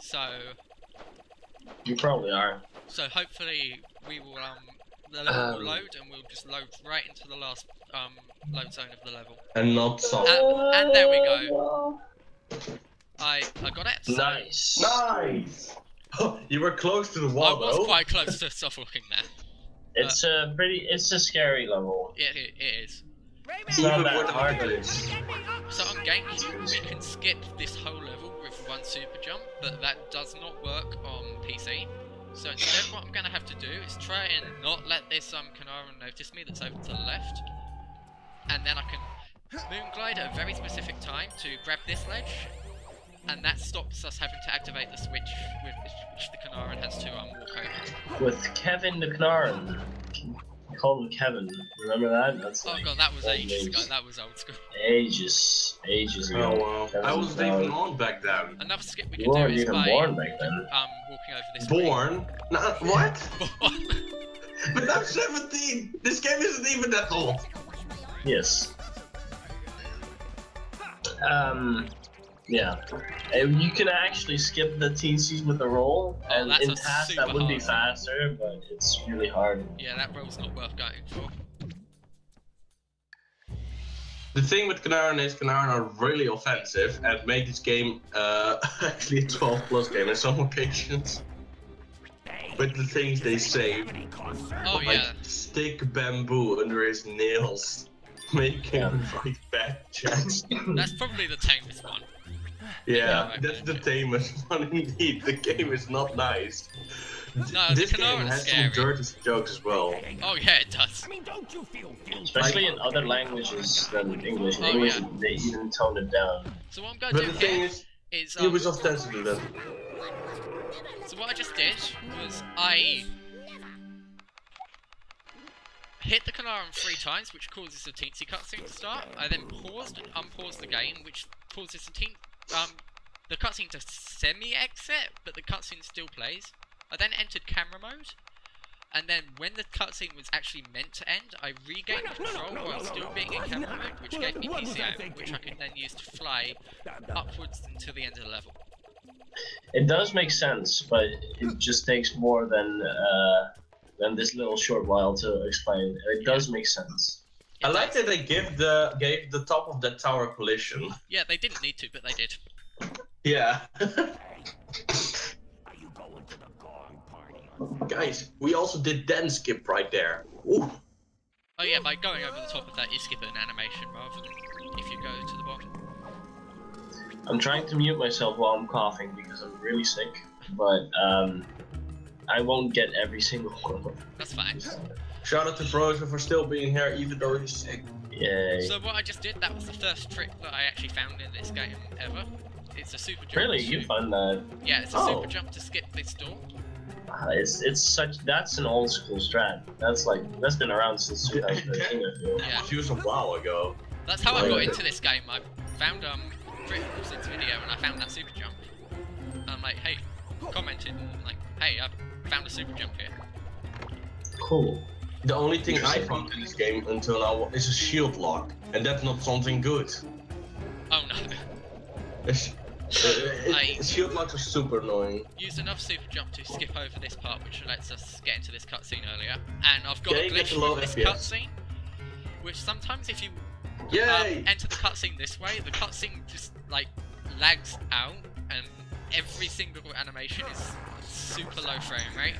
So You probably are. hopefully we will the level will load, and we'll just load right into the last load zone of the level. and not soft. And there we go. I got it. So Nice. Nice! You were close to the I wall, was though. quite close to soft looking there. It's it's a scary level. It is. It's Rayman, not Even that with the hard. glitch. get me up! So on GameCube, we can skip this whole level with one super jump, but that does not work on PC. So instead, what I'm going to have to do is try and not let this Canaran notice me that's over to the left, and then I can moon glide at a very specific time to grab this ledge, and that stops us having to activate the switch with which the Canaran has to walk over. With Kevin the Knaran. Call him Kevin. Remember that? That's Oh like god, that was old ages ago. names. That was old school. Ages ago. Oh wow. I wasn't even on back then. Another skip we You can do weren't is even by born back then. walking over this Born? No, what? ring. But I'm 17! This game isn't even that old! Yes. Yeah. You can actually skip the TCs with a roll, Oh, and that's in a tasks that super would be hard faster, but it's really hard. Yeah, that roll's not worth going for. The thing with Canaran is Canaran are really offensive and make this game actually a 12 plus game in some occasions. With the things they say, Oh like yeah, stick bamboo under his nails, making him write bad checks. that's probably the tamest one. Yeah, that's the tamest one indeed. The game is not nice. No, This the game Canara is has scary. some dirty jokes as well. Oh yeah, it does. Especially in other languages than English. In English, they even toned it down. So what I'm going to But do the thing here is, is Ubisoft tends to do that. so what I just did was I hit the Canara 3 times, which causes the teensy cutscene to start. I then paused and unpaused the game, which causes the cutscene to semi-exit, but the cutscene still plays. I then entered camera mode, and then when the cutscene was actually meant to end, I regained control while still being in camera mode, which gave me PCM, which I could then use to fly upwards until the end of the level. It does make sense, but it just takes more than this little short while to explain. It does make sense. I like that they gave the top of that tower collision. Yeah, they didn't need to, but they did. Yeah. Guys, we also did dance skip right there. Ooh. Oh yeah, by going over the top of that, you skip an animation rather than if you go to the bottom. I'm trying to mute myself while I'm coughing because I'm really sick, but I won't get every single one. That's fine. Shout out to Frozen for still being here even though he's sick. Yay. So what I just did, that was the first trick that I actually found in this game ever. It's a super jump. Really? You found that? Yeah, it's a super jump to skip this door. That's an old school strat. That's been around since 2013, I feel. Yeah. She was a while ago. That's how I got into this game. I found Critical's video and I found that super jump. I'm like, hey, commented and like, hey, I found a super jump here. Cool. The only thing I found in this game until now is a shield lock, and that's not something good. Oh no. Shield locks are super annoying. Used another super jump to skip over this part, which lets us get into this cutscene earlier. And I've got a glitch with this cutscene, which sometimes if you enter the cutscene this way, the cutscene just like lags out, and every single animation is super low frame rate.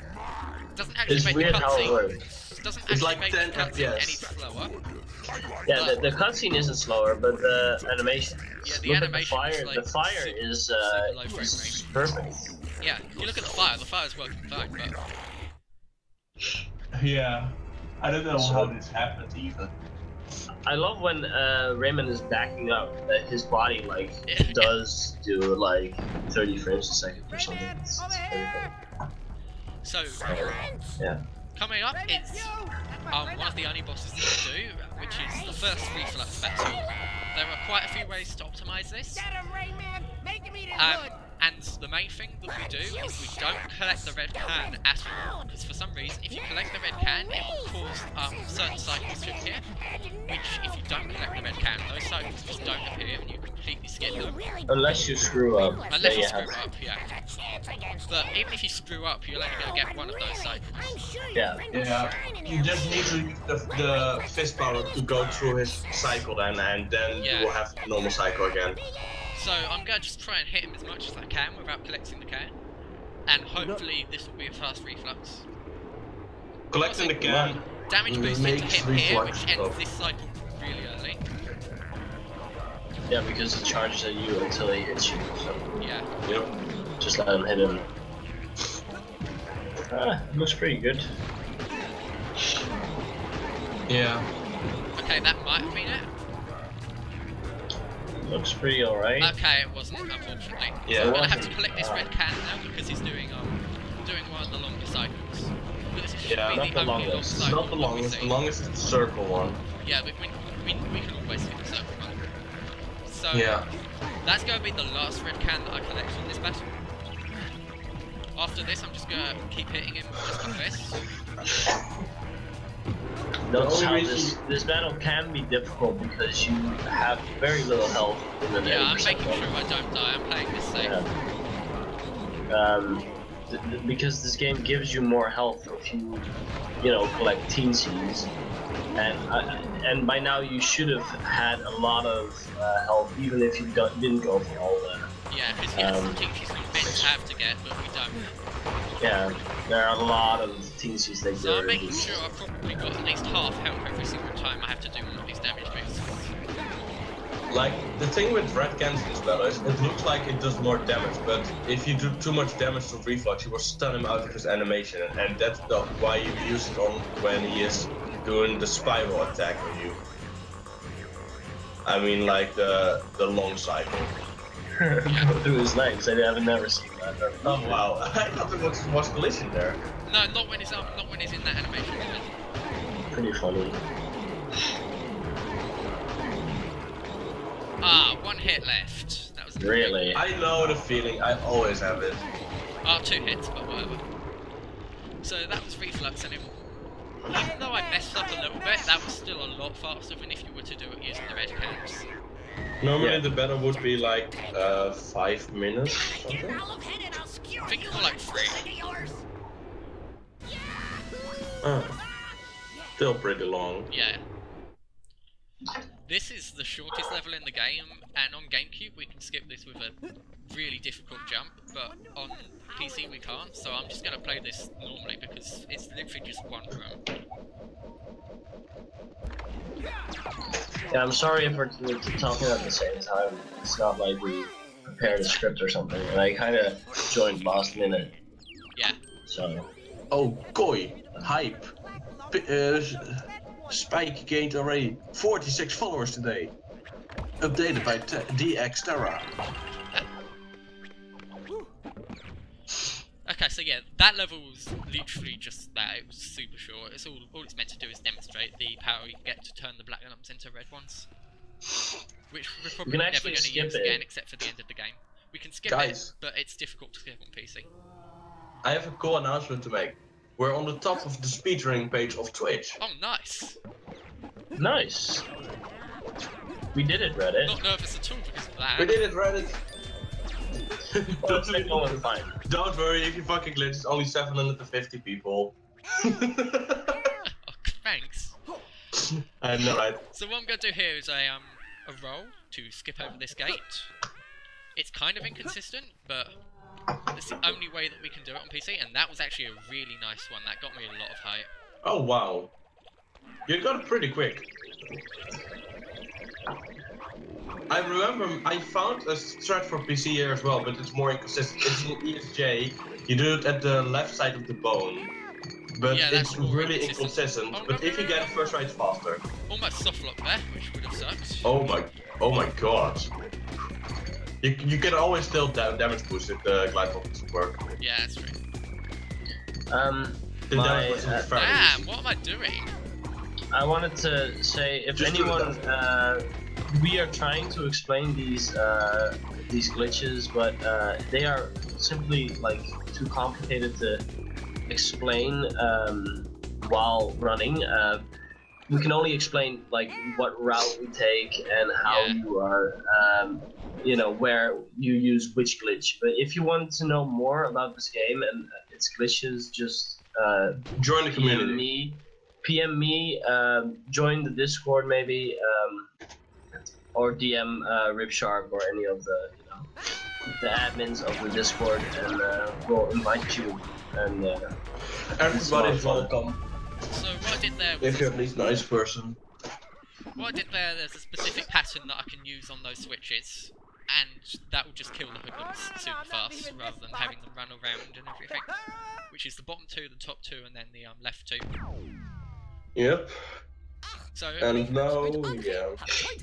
Doesn't actually make the cutscene. Doesn't actually make the cutscene any slower. Yeah, the cutscene isn't slower, but the animation. Yeah, the animation. The fire is perfect. Yeah, if you look at the fire's working fine, but. Yeah, I don't know how this happened either. I love when Rayman is backing up, that his body like does do like 30 frames a second or something. It's very cool. So, yeah. Coming up, it's one of the only bosses that you do, which is the first reflux battle. There are quite a few ways to optimize this. And the main thing that we do is we don't collect the red can at all, because for some reason, if you collect the red can, it will cause certain cycles to appear, which if you don't collect the red can, those cycles just don't appear and you completely skip them. Unless you screw up. Unless you screw up, yeah. But even if you screw up, you're only going to get one of those cycles. Yeah. Yeah. You just need to use the fist power to go through his cycle then, and then you will have the normal cycle again. So I'm going to just try and hit him as much as I can without collecting the can. And hopefully this will be a fast reflux. Collecting the can damage boosted to him here, which ends this cycle really early. Yeah, because it charges at you until he hits you. So. Yeah. Yep. Just let him hit him. Looks pretty good. Yeah. Okay, that might have been it. Looks pretty alright. Okay, it wasn't, unfortunately. Yeah, so I'm gonna have to collect this red can now because he's doing one of the longer cycles. But this should be not the longest. Cycle Not the longest. The longest is the circle one. Yeah, we can always skip the circle one. So that's gonna be the last red can that I collect on this battle. After this, I'm just gonna keep hitting him just with this. Notice how this battle can be difficult because you have very little health in the I'm making sure I don't die. I'm playing this safe. Yeah. Because this game gives you more health if you collect teensies, and by now you should have had a lot of health even if you didn't go for all that. Yeah, because some teensies we meant to have to get, but we don't. Yeah, there are a lot of teensies that So I'm making sure I've probably got at least half health every single time I have to do one of these damage boosts. Like, the thing with red cans in this battle is it looks like it does more damage, but if you do too much damage to Reflux, you will stun him out of his animation, and that's why you use it on when he is doing the spiral attack on you. I mean, like the long cycle. Through his legs, I've never seen that. Oh wow, I thought there was collision there. No, not when he's in that animation. Pretty funny. Ah, 1 hit left. That was really. I know the feeling. I always have it. Ah, 2 hits, but whatever. So that was Reflux, and even though I messed up a little bit, that was still a lot faster than if you were to do it using the red cans. Normally the battle would be like 5 minutes. Something. I think it's more like 3. Still pretty long. Yeah. This is the shortest level in the game, and on GameCube we can skip this with a really difficult jump, but on PC we can't, so I'm just going to play this normally because it's literally just 1 room. Yeah, I'm sorry if we're talking at the same time. It's not like we prepared a script or something, and I kind of joined last minute. Yeah. So. Oh, Koi, hype. Spike gained already 46 followers today. Updated by DX Terra. Okay, so yeah, that level was literally just that. It was super short. It's all it's meant to do is demonstrate the power you get to turn the black lumps into red ones. Which we're probably never going to use again, except for the end of the game. We can skip it, but it's difficult to skip on PC. I have a cool announcement to make. We're on the top of the speedrunning page of Twitch. Oh, nice. Nice. We did it, Reddit. Not nervous at all because of that. We did it, Reddit. Don't worry, if you fucking glitch, it's only 750 people. Oh, thanks. I know, right? So what I'm going to do here is a roll to skip over this gate. It's kind of inconsistent, but it's the only way that we can do it on PC, and that was actually a really nice one. That got me a lot of height. Oh wow. You got it pretty quick. I remember I found a strat for PC here as well, but it's more inconsistent. It's in ESJ, you do it at the left side of the bone. But yeah, it's really inconsistent. Oh, but if you get it first try, it's faster. Almost softlock there, which would have sucked. Oh my god. You can always still damage boost if the glide pop doesn't work. Yeah, that's true. The damage boost is very easy. What am I doing? I wanted to say, if just anyone, we are trying to explain these glitches, but they are simply like too complicated to explain while running. We can only explain like what route we take and how you are, you know, where you use which glitch. But if you want to know more about this game and its glitches, just join the community. PM me, join the Discord maybe, or DM RibShark or any of the, you know, the admins of the Discord, and we'll invite you. And everybody's welcome. So what I did there was, if you're at least a nice person. What I did there's a specific pattern that I can use on those switches, and that will just kill the hoodlums super fast, rather than having them run around and everything. Which is the bottom 2, the top 2, and then the left 2. Yep. So, and now, yeah,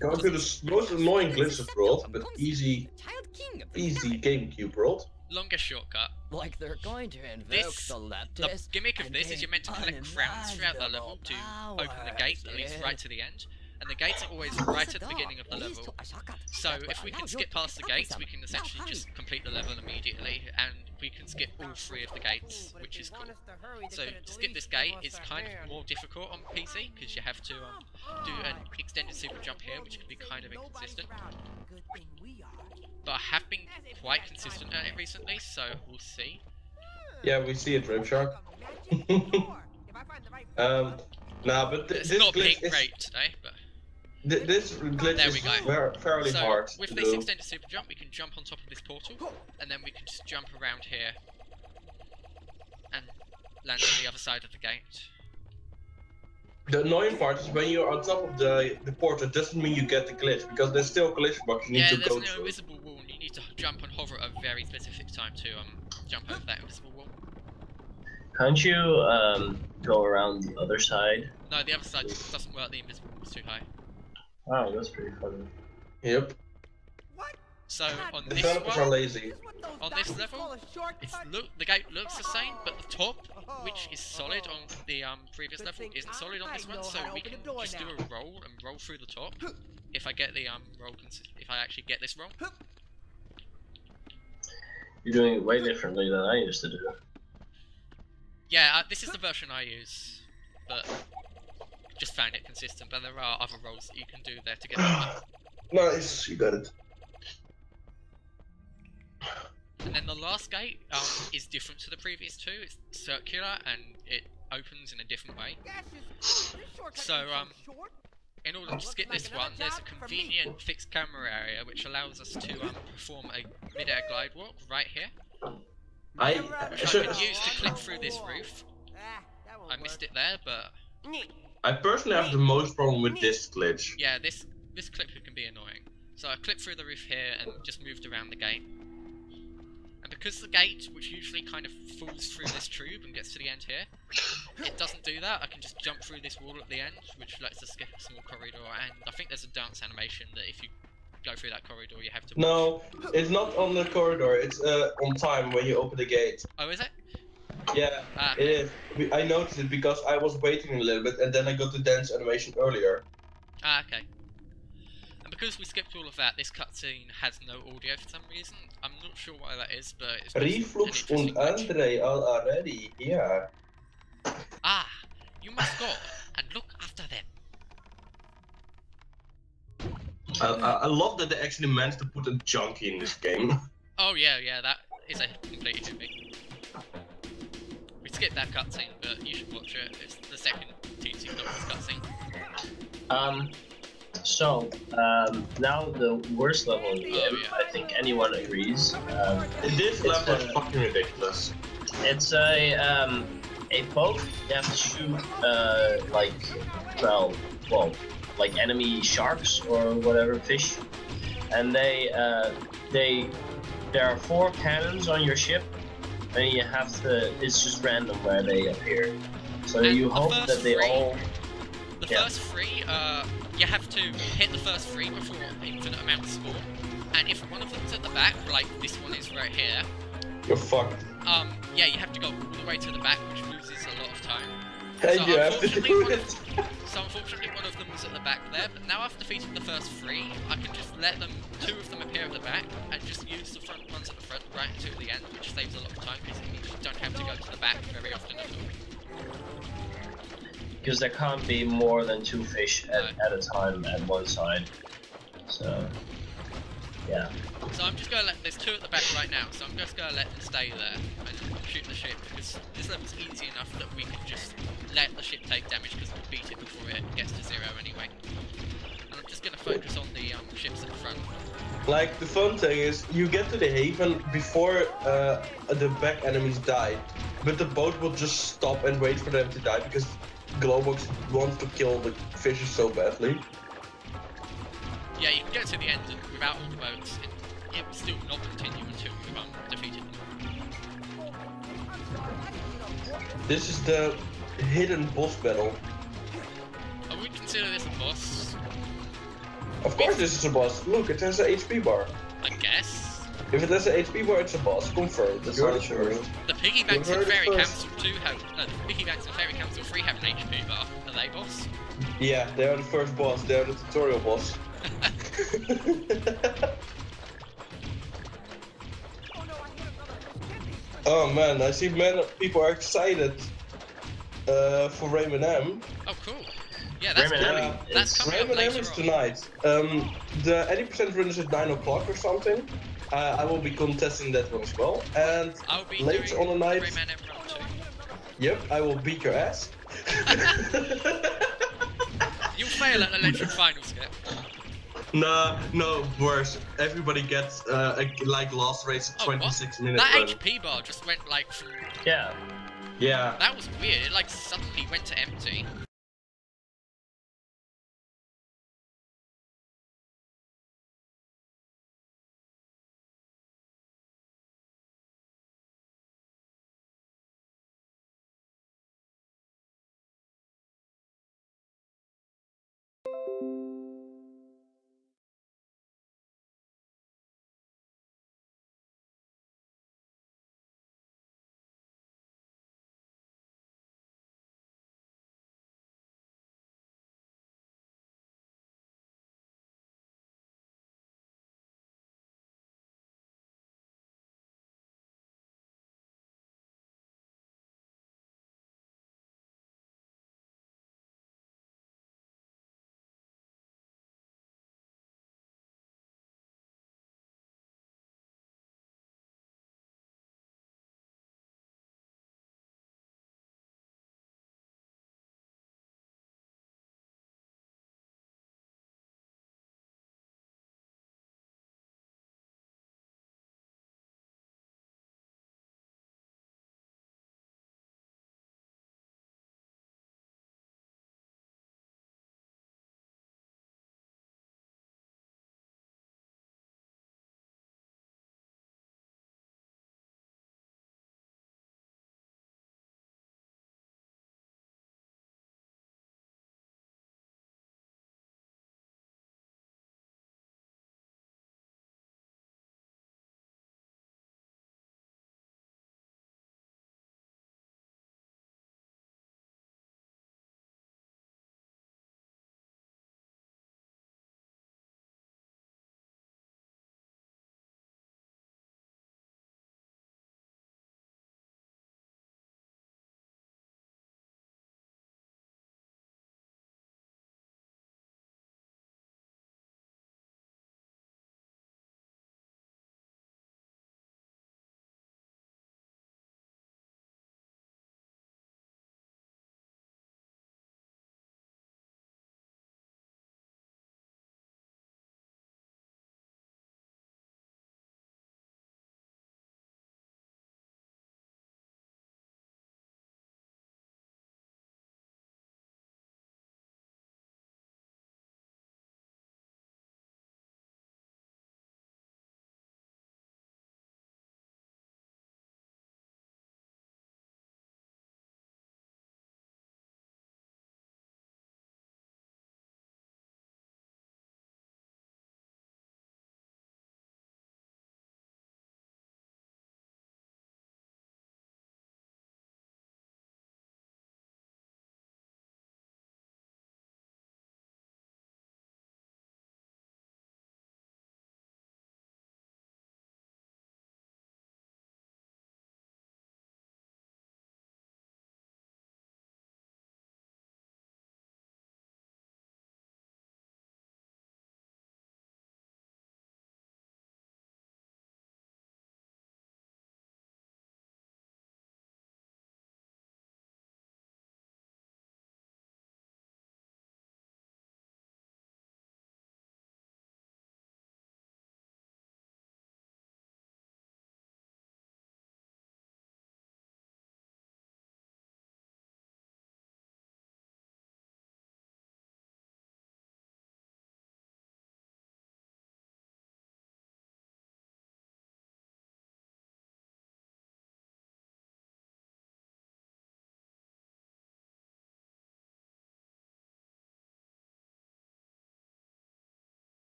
going to the most annoying glitch of world, but easy GameCube world. Longest shortcut. Like they're going to invoke the gimmick of this is you're meant to collect crowns throughout the level to open the gate that leads right to the end. And the gates are always right at the beginning of the level. So if we can skip past the gates, we can essentially just complete the level immediately, and we can skip all 3 of the gates, which is cool. So to skip this gate is kind of more difficult on PC, because you have to do an extended super jump here, which can be kind of inconsistent. But I have been quite consistent at it recently, so we'll see. Yeah, we see it, RibShark. Nah, but it's not being great today, but... This glitch is fairly hard. With this extended super jump, we can jump on top of this portal, and then we can just jump around here and land on the other side of the gate. The annoying part is when you're on top of the port, it doesn't mean you get the glitch, because there's still a collision box you need to go there's no through. invisible wall, and you need to jump and hover at a very specific time to jump over that invisible wall. Can't you go around the other side? No, the other side doesn't work, the invisible wall's too high. Wow, that's pretty funny. Yep. So on this Developers are one, lazy. on this level, the gate looks the same, but the top, which is solid on the previous level, isn't solid on this one. So we can just do a roll and roll through the top. If I get the if I actually get this wrong. You're doing it way differently than I used to do. Yeah, this is the version I use, but just found it consistent. But there are other rolls that you can do there to get it. Nice, you got it. And then the last gate is different to the previous two. It's circular and it opens in a different way. So in order to skip this one, there's a convenient fixed camera area which allows us to perform a mid-air glide walk right here. Which I can use to clip through this roof. I missed it there, but I personally have the most problem with this glitch. yeah, this clip can be annoying. So I clipped through the roof here and just moved around the gate. And because the gate, which usually kind of falls through this tube and gets to the end here, it doesn't do that. I can just jump through this wall at the end, which lets us skip a small corridor, and I think there's a dance animation that if you go through that corridor you have to watch. No, it's not on the corridor, it's on time when you open the gate. Oh, is it? Yeah, it is. I noticed it because I was waiting a little bit and then I got the dance animation earlier. Ah, okay. And because we skipped all of that, this cutscene has no audio for some reason. I'm not sure why that is, but it's Reflux und Andre already, yeah. Ah, you must go and look after them. I love that they actually managed to put a junkie in this game. Oh yeah, that is a completely new thing. We skipped that cutscene, but you should watch it. It's the second TT cutscene. Now the worst level in the game, I think anyone agrees. This level is fucking ridiculous. It's a boat. You have to shoot like enemy sharks or whatever fish, and there are 4 cannons on your ship, and you have to. It's just random where they appear. So and you hope that they all. The first 3, you have to hit the first 3 before infinite amounts spawn, and if one of them's at the back, like this one is right here, you're fucked. Yeah, you have to go all the way to the back, which loses a lot of time. And So you have to do it. So unfortunately one of them was at the back there, but now I've defeated the first 3, I can just let 2 of them appear at the back, and just use the front ones at the front right until the end, which saves a lot of time, because it means you don't have to go to the back very often at all. Because there can't be more than 2 fish at a time at one side. So, yeah. So I'm just gonna there's 2 at the back right now, so I'm just gonna let them stay there and shoot the ship, because this level's easy enough that we can just let the ship take damage because we'll beat it before it gets to 0 anyway. And I'm just gonna focus on the ships at the front. Like, the fun thing is, you get to the haven before the back enemies die, but the boat will just stop and wait for them to die because Globox wants to kill the fishes so badly. Yeah, you can get to the end and without all the boats, it will still not continue until you've defeated them. This is the hidden boss battle. I would consider this a boss. Of course this is a boss. Look, it has an HP bar. I guess. If it has an HP bar, it's a boss. Confirmed. That's You're not the true. first. The Piggy Banks You and heard it Fairy first. Council 2 have... the Piggy Banks and Fairy Council 3 have an HP bar. Are they boss? Yeah, they are the first boss. They are the tutorial boss. Oh man, I see people are excited for Rayman M. Oh cool. Yeah, that's Rayman coming. M That's is- coming up Rayman M later is on. tonight. The 80% run is at 9 o'clock or something. I will be contesting that one as well. And I'll be later doing on the night, Rayman M Run 2. yep, I will beat your ass. You'll fail at electric final skip. No, worse. Everybody gets like last race Oh, 26 minutes. That run. HP bar just went like from... Yeah. Yeah. That was weird, it like suddenly went to empty.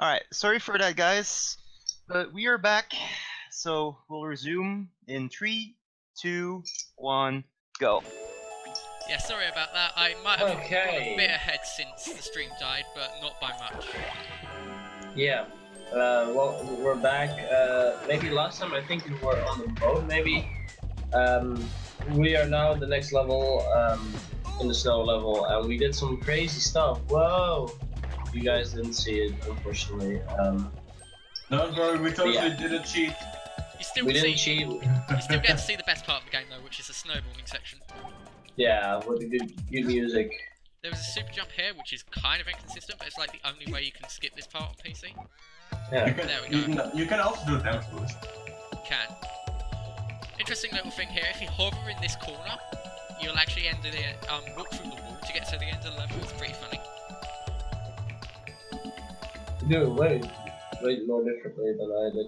Alright, sorry for that, guys. But we are back, so we'll resume in 3, 2, 1, go. Yeah, sorry about that. I might have gone a bit ahead since the stream died, but not by much. Yeah. Well, we're back. Maybe last time I think we were on the boat, maybe. We are now at the next level, in the snow level, and we did some crazy stuff. Whoa! You guys didn't see it, unfortunately. Don't worry, we totally didn't cheat. We didn't cheat. You still get to see the best part of the game, though, which is the snowballing section. Yeah, with the good music. There was a super jump here, which is kind of inconsistent, but it's like the only way you can skip this part on PC. Yeah. There we go. You can also do that first. Can. Interesting little thing here, if you hover in this corner, you'll actually end it, walk through the wall to get to the end of the level. It's pretty funny. Dude, wait more differently than I did.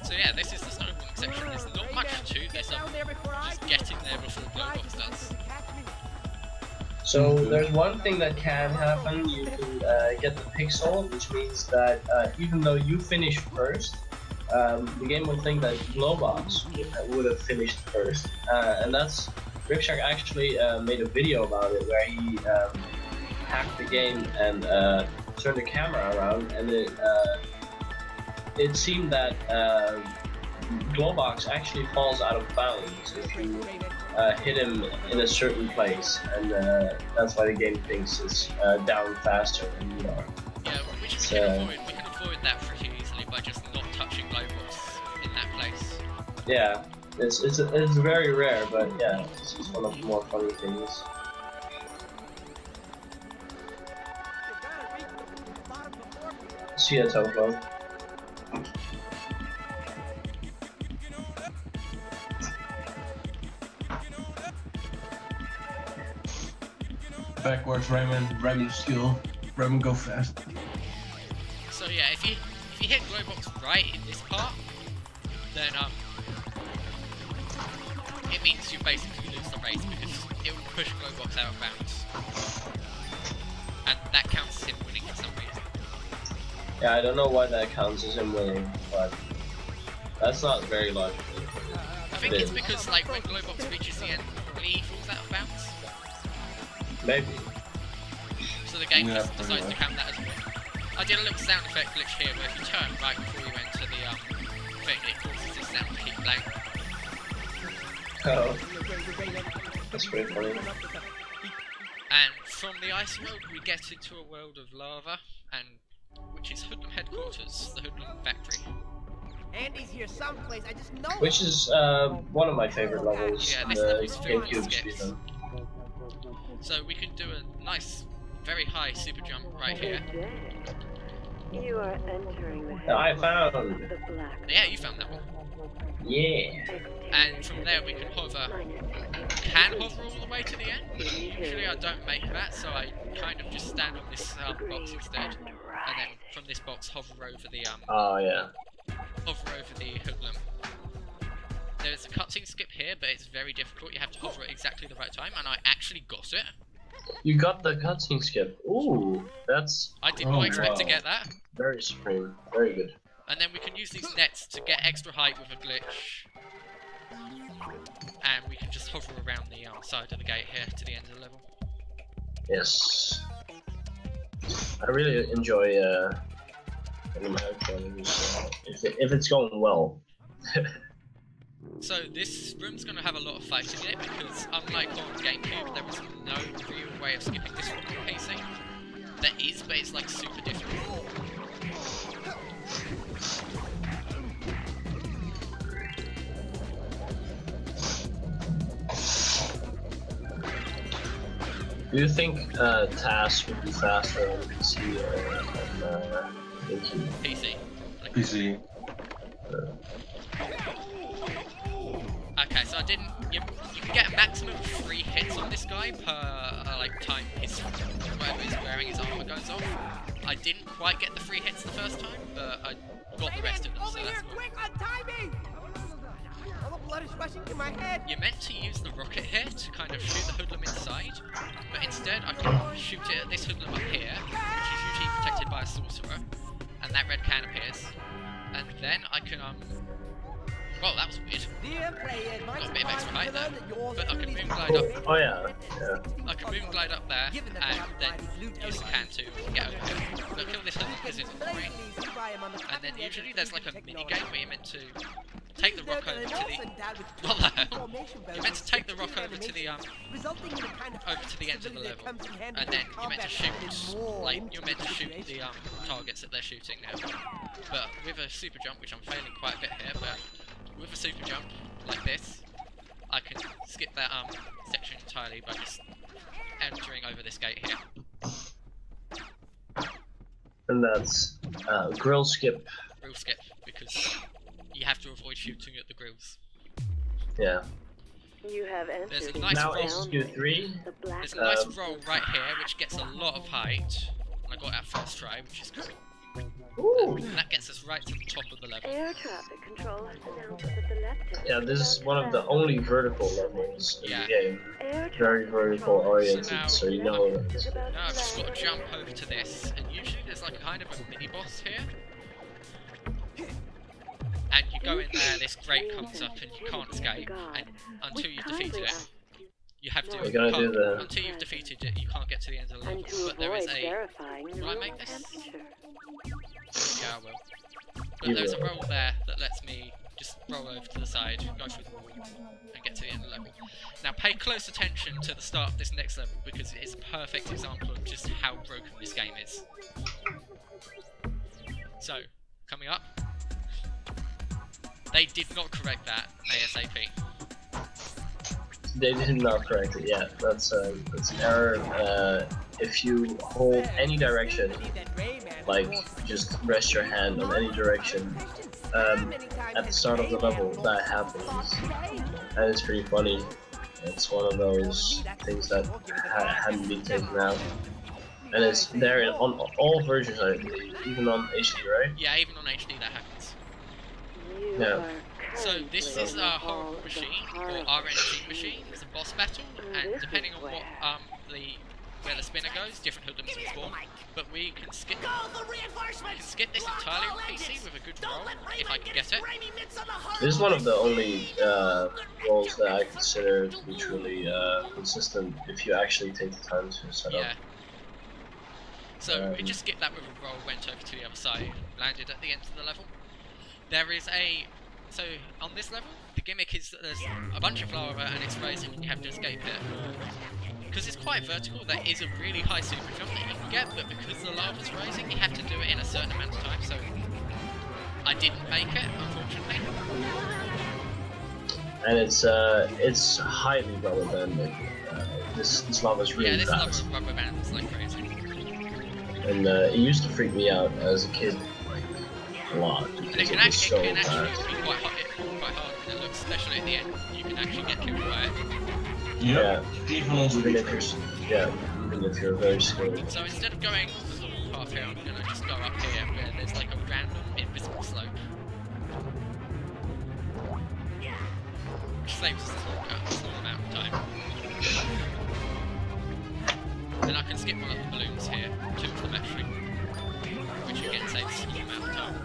So yeah, this is the snowballing section. There's not much to this, just getting there before Glowbox does. So there's one thing that can happen. You can get the pixel, which means that even though you finish first, the game will think that Glowbox would have finished first, and that's RibShark actually made a video about it where he hacked the game and turned the camera around, and it seemed that Glowbox actually falls out of bounds if you hit him in a certain place, and that's why the game thinks it's down faster than you are. Yeah, which we can avoid that pretty easily by just not touching Glowbox in that place. Yeah, it's very rare, but yeah, it's just one of the more funny things. See ya, Tofo. Backwards Rayman skill. Rayman go fast. So yeah, if you hit Glowbox right in this part, then it means you basically lose the race because it will push Glowbox out of bounds. And that counts as him winning for some reason. Yeah, I don't know why that counts as him winning, but that's not very logical. I think it's because like when Glowbox reaches the end, normally he falls out of bounds. Maybe. So the game just decides to count that as a win. I did a little sound effect glitch here where if you turn right before you enter the thing, it causes this sound to keep blank. Oh. That's pretty funny. And from the ice world we get into a world of lava, and which is Hoodlum headquarters, the Hoodlum factory. Andy's here someplace, I just know. Which is one of my favorite levels. Yeah, in this the level's filled with GameCube skips. season. So we can do a nice, very high super jump right here. You are entering the I found. the black. Yeah, you found that one. Yeah. And from there we can hover. Can hover all the way to the end. Usually I don't make that, so I kind of just stand on this box instead, and then from this box hover over the Oh yeah. hover over the Hoodlum. There's a cutscene skip here, but it's very difficult. You have to hover at exactly the right time, and I actually got it. You got the cutscene skip. Ooh, that's. I did not expect to get that. Very supreme. Very good. And then we can use these nets to get extra height with a glitch. And we can just hover around the side of the gate here to the end of the level. Yes. I really enjoy if it's going well. So this room's going to have a lot of fighting in it because unlike on GameCube, there is no real way of skipping this room on PC. There is, but it's like super difficult. Do you think tasks would be faster on PC or on GameCube? PC. Like, PC. Okay, so I didn't. You can get a maximum of 3 hits on this guy per like time his whatever he's wearing, his armor goes off. I didn't quite get the 3 hits the first time, but I got the rest of them. So that's good. All the blood is rushing to my head. You're meant to use the rocket here to kind of shoot the hoodlum inside, but instead I can shoot it at this hoodlum up here, which is usually protected by a sorcerer, and that red can appears, and then I can well, that was weird. Got a bit of extra height there, but I can moon glide up. Oh yeah. I can moon glide up there, and then use the can to get over here. But kill this hoodlum because it's annoying. And then usually there's like a mini game where you're meant to take the rock over to the. What the hell? You're meant to take the rock over to the end of the level, and then you're meant to shoot you're meant to shoot the targets that they're shooting now. But with a super jump, which I'm failing quite a bit here, but with a super jump like this, I can skip that section entirely by just entering over this gate here. And that's grill skip. Grill skip, because you have to avoid shooting at the grills. Yeah. You have There's entered a nice Now roll. HQ3. the black There's a nice roll right here, which gets a lot of height. And I got that first try, which is cool. Ooh. And that gets us right to the top of the level. air traffic control has announced that the left Yeah, this is one of the only vertical levels in Yeah. the game. air Very vertical oriented, so you know it. is about Now I've to just got to land. jump over to this, and usually there's like kind of a mini boss here. And you go in there, this grate comes up and you can't escape, and until you've defeated it, you have to. You're gonna do can't- the- Until you've defeated it, you can't get to the end of the level. And to But there is avoid a. verifying the Will I room make this? temperature. Yeah, I will. But You there's a will. roll there that lets me just roll over to the side, go through the wall, and get to the end of the level. Now pay close attention to the start of this next level, because it is a perfect example of just how broken this game is. So, coming up. They did not correct that ASAP. They did not correct it yet. That's an error. If you hold any direction, like just rest your hand on any direction, at the start of the level, that happens. And it's pretty funny. It's one of those things that hadn't been taken out. And it's there on all versions, I believe, even on HD, right? Yeah, even on HD that happens. You Yeah. are So this is a horrible of the machine, or horrible. RNG machine. It's a boss battle, and This depending is on what where the spinner goes, different hoodlums will spawn. But we can skip. Skip this entirely on PC with a good roll, if I can get it. This is one of the only roles that I consider to be truly consistent if you actually take the time to set Yeah. up. So we just skipped that with a roll, went over to the other side, landed at the end of the level. There is so on this level, the gimmick is that there's a bunch of lava and it's rising and you have to escape it. Because it's quite vertical, there is a really high super jump that you can get, but because the lava's rising, you have to do it in a certain amount of time, so I didn't make it, unfortunately. And it's highly rubber banded. This lava's really Yeah, this fast. lava rubber band is like crazy. And it used to freak me out as a kid, like, a lot. And Because it it was so can actually fast. be quite hard when it looks, especially at the end. You can actually get killed by it. Yep. Even on Even if even if you're very skilled. So instead of going the normal path here, I'm gonna just go up here where there's like a random invisible slope. Which saves us a small amount of time. Then I can skip one of the balloons here, two of them actually. Which again saves a small amount of time.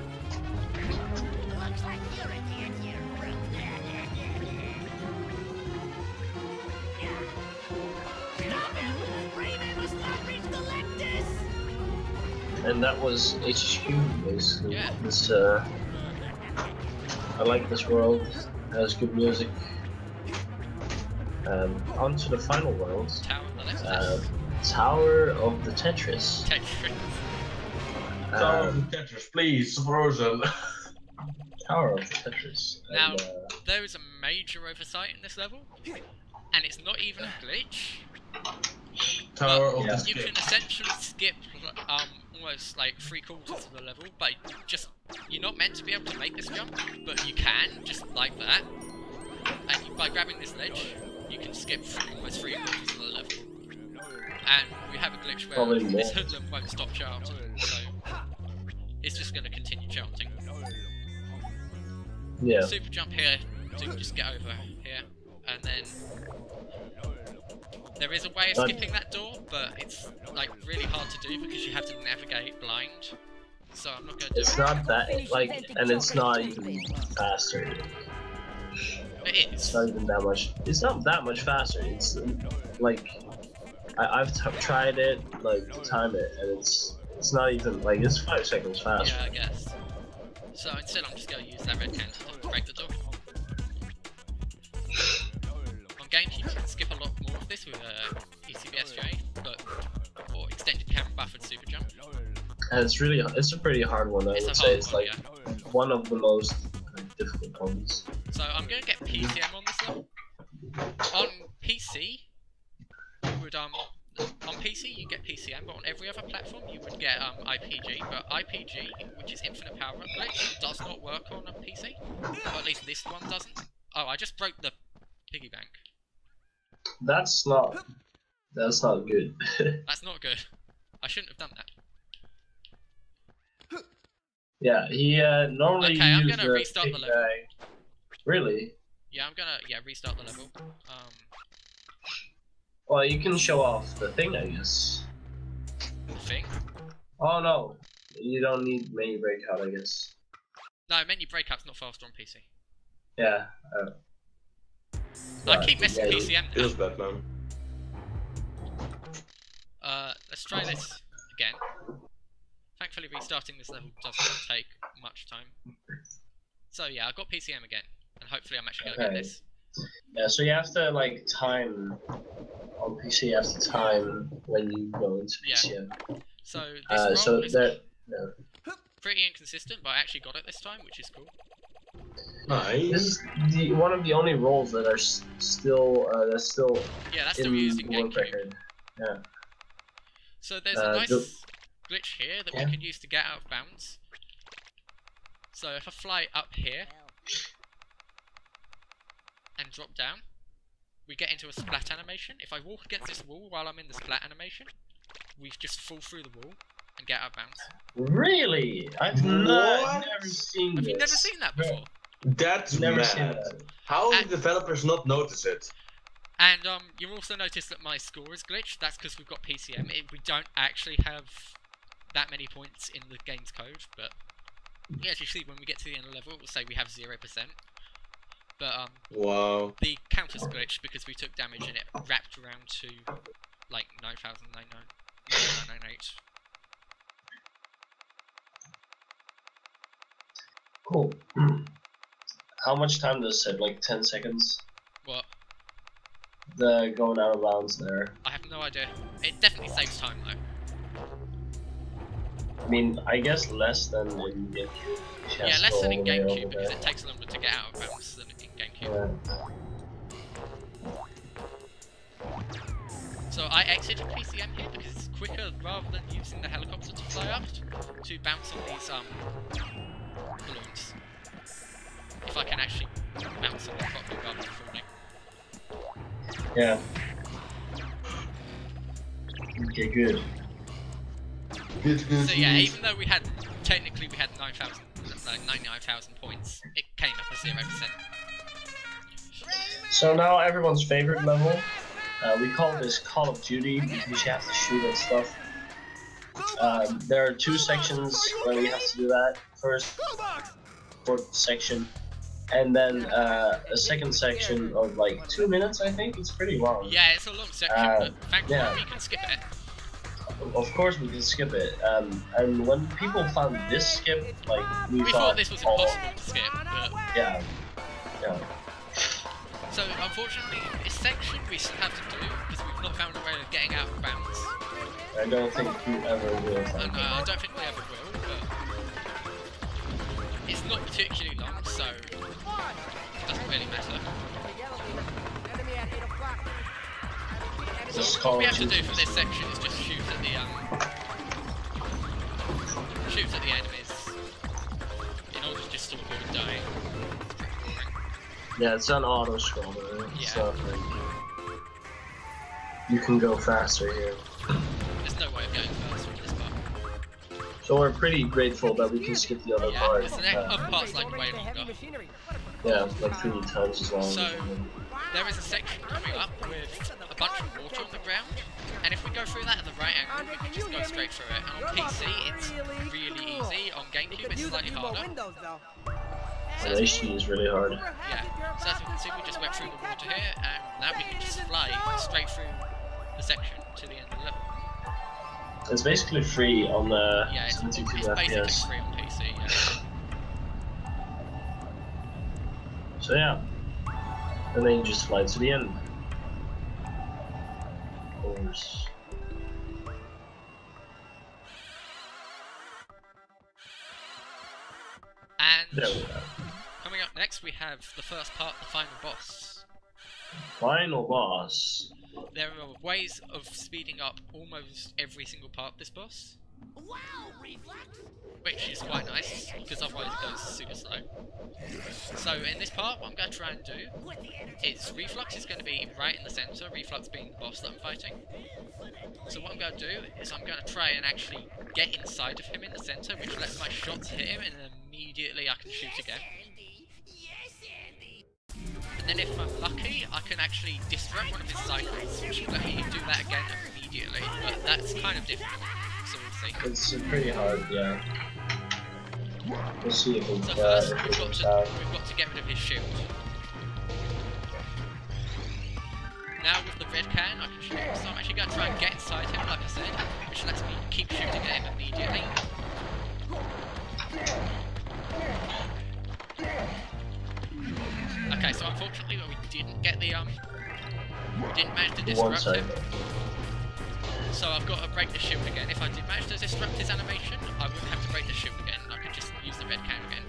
And that was HQ, basically. Yeah. This, I like this world. It has good music. On to the final world. Tower of the left. Tower of the Tetris. Tetris. Tower of the Tetris, please, Frozen. Tower of the Tetris. Now, And, there is a major oversight in this level, and it's not even a glitch. Tower But of the Yeah. you Skip. can essentially skip almost like 3/4 of the level, but you're not meant to be able to make this jump, but you can, just like that. And by grabbing this ledge, you can skip almost 3/4 of the level. And we have a glitch where Probably this more. hoodlum won't stop chanting, so it's just going to continue chanting. yeah. Super jump here So you can just get over here, and then there is a way of skipping that door, but it's like really hard to do because you have to navigate blind. So I'm not gonna do it. It's not that like, and it's not even faster. It is. It's not even that much. It's not that much faster. It's like I've tried it like to time it, and it's not even like it's 5 seconds faster. Yeah, I guess. So instead, I'm just gonna use that red can to break the door. On GameCube, you can skip a lot more of this with ECBSJ, but or extended camera buffered super jump. And it's a pretty hard one. I would say it's like one of the most difficult ones. So I'm gonna get PCM on this level. On PC, you would on PC you get PCM, but on every other platform you would get IPG. But IPG, which is infinite power up glitch, does not work on a PC. Or at least this one doesn't. Oh, I just broke the piggy bank. That's not good. That's not good. I shouldn't have done that. Yeah, he normally Okay, I'm used gonna restart the level. Really? Yeah, I'm gonna restart the level. Well, you can show off the thing, I guess. The thing? Oh no, you don't need menu breakout, I guess. No, menu breakout's not faster on PC. Yeah. I keep missing PCM now. Feels bad, man. Let's try this again. Thankfully, restarting this level doesn't take much time. So yeah, I got PCM again, and hopefully I'm actually gonna get this. Yeah, so you have to like time on PC. You have to time when you go into PCM. So this roll is yeah. pretty inconsistent, but I actually got it this time, which is cool. Nice. This is one of the only rolls that are still that's still that's in still used in world GameCube. record. Yeah. So there's a nice glitch here that we can use to get out of bounds. So if I fly up here and drop down, we get into a splat animation. If I walk against this wall while I'm in the splat animation, we just fall through the wall and get out of bounds. Really? I've never seen Have this. you never seen that before? That's Never mad. seen that. How did developers not notice it? And you'll also notice that my score is glitched. That's because we've got PCM. We don't actually have that many points in the game's code, but you actually see when we get to the end of the level, it will say we have 0%. But Wow. the counter's glitched because we took damage and it wrapped around to like 9,998. Cool. How much time does it? Like 10 seconds? What? The going out of bounds there. I have no idea. It definitely saves time though. I mean, I guess less than in GameCube. Yeah, less than in GameCube because it takes longer to get out of bounds than in GameCube. Yeah. So I exited PCM here because it's quicker rather than using the helicopter to fly up to bounce on these balloons. If I can actually bounce on them properly rather than falling. Yeah. Okay, good. So yeah, even though we had 99,000 points, it came up as 0%. So now everyone's favorite level. We call this Call of Duty because you have to shoot at stuff. There are 2 sections where you have to do that. First, 4th section, and then a second section of like 2 minutes. I think it's pretty long. Yeah, it's a long section, but thankfully we can skip it. Of course we can skip it. And when people found this skip, like we thought this was impossible to skip, but yeah. So unfortunately, this section we still have to do because we've not found a way of getting out of bounds. I don't think we ever will. I don't think we ever will, but it's not particularly long, so it doesn't really matter. So what we have to do for this section is just shoot at the enemies in order to just to avoid dying. Yeah, it's an auto scroller. Yeah. So you can go faster here. There's no way of going faster in this part. So we're pretty grateful that we can skip the other part. Yeah, the other part's like way longer. Yeah, like 3 times as long. So there is a section coming up with a bunch of water on the ground, and if we go through that at the right angle, we can just go straight through it. And on PC, it's really easy. On GameCube, it's slightly harder. So HD is really hard. Yeah. So as you can see, we just went through the water here, and now we can just fly straight through the section to the end of the level. It's basically free on the Yeah, it's 72 basically FPS. free on PC. Yeah. So yeah, and then you just fly to the end. Of course. And There we go. coming up next, we have the first part, the final boss. Final boss. There are ways of speeding up almost every single part of this boss, which is quite nice, because otherwise it goes super slow. So in this part, what I'm going to try and do is Reflux is going to be right in the centre, Reflux being the boss that I'm fighting. So what I'm going to do is I'm going to try and actually get inside of him in the centre, which lets my shots hit him, and then immediately I can shoot again. And then if I'm lucky, I can actually disrupt one of his cycles, which will let me do that again immediately, but that's kind of difficult, so we'll see. It's pretty hard, yeah. We'll see if it, So first, if it we've works out. got to get rid of his shield. Now with the red can, I can shoot him, so I'm actually going to try and get inside him, like I said, which lets me keep shooting at him immediately. Okay, so unfortunately we didn't get the we didn't manage to disrupt him. So I've got to break the shield again. If I did manage to disrupt his animation, I wouldn't have to break the shield again. I could just use the red can again.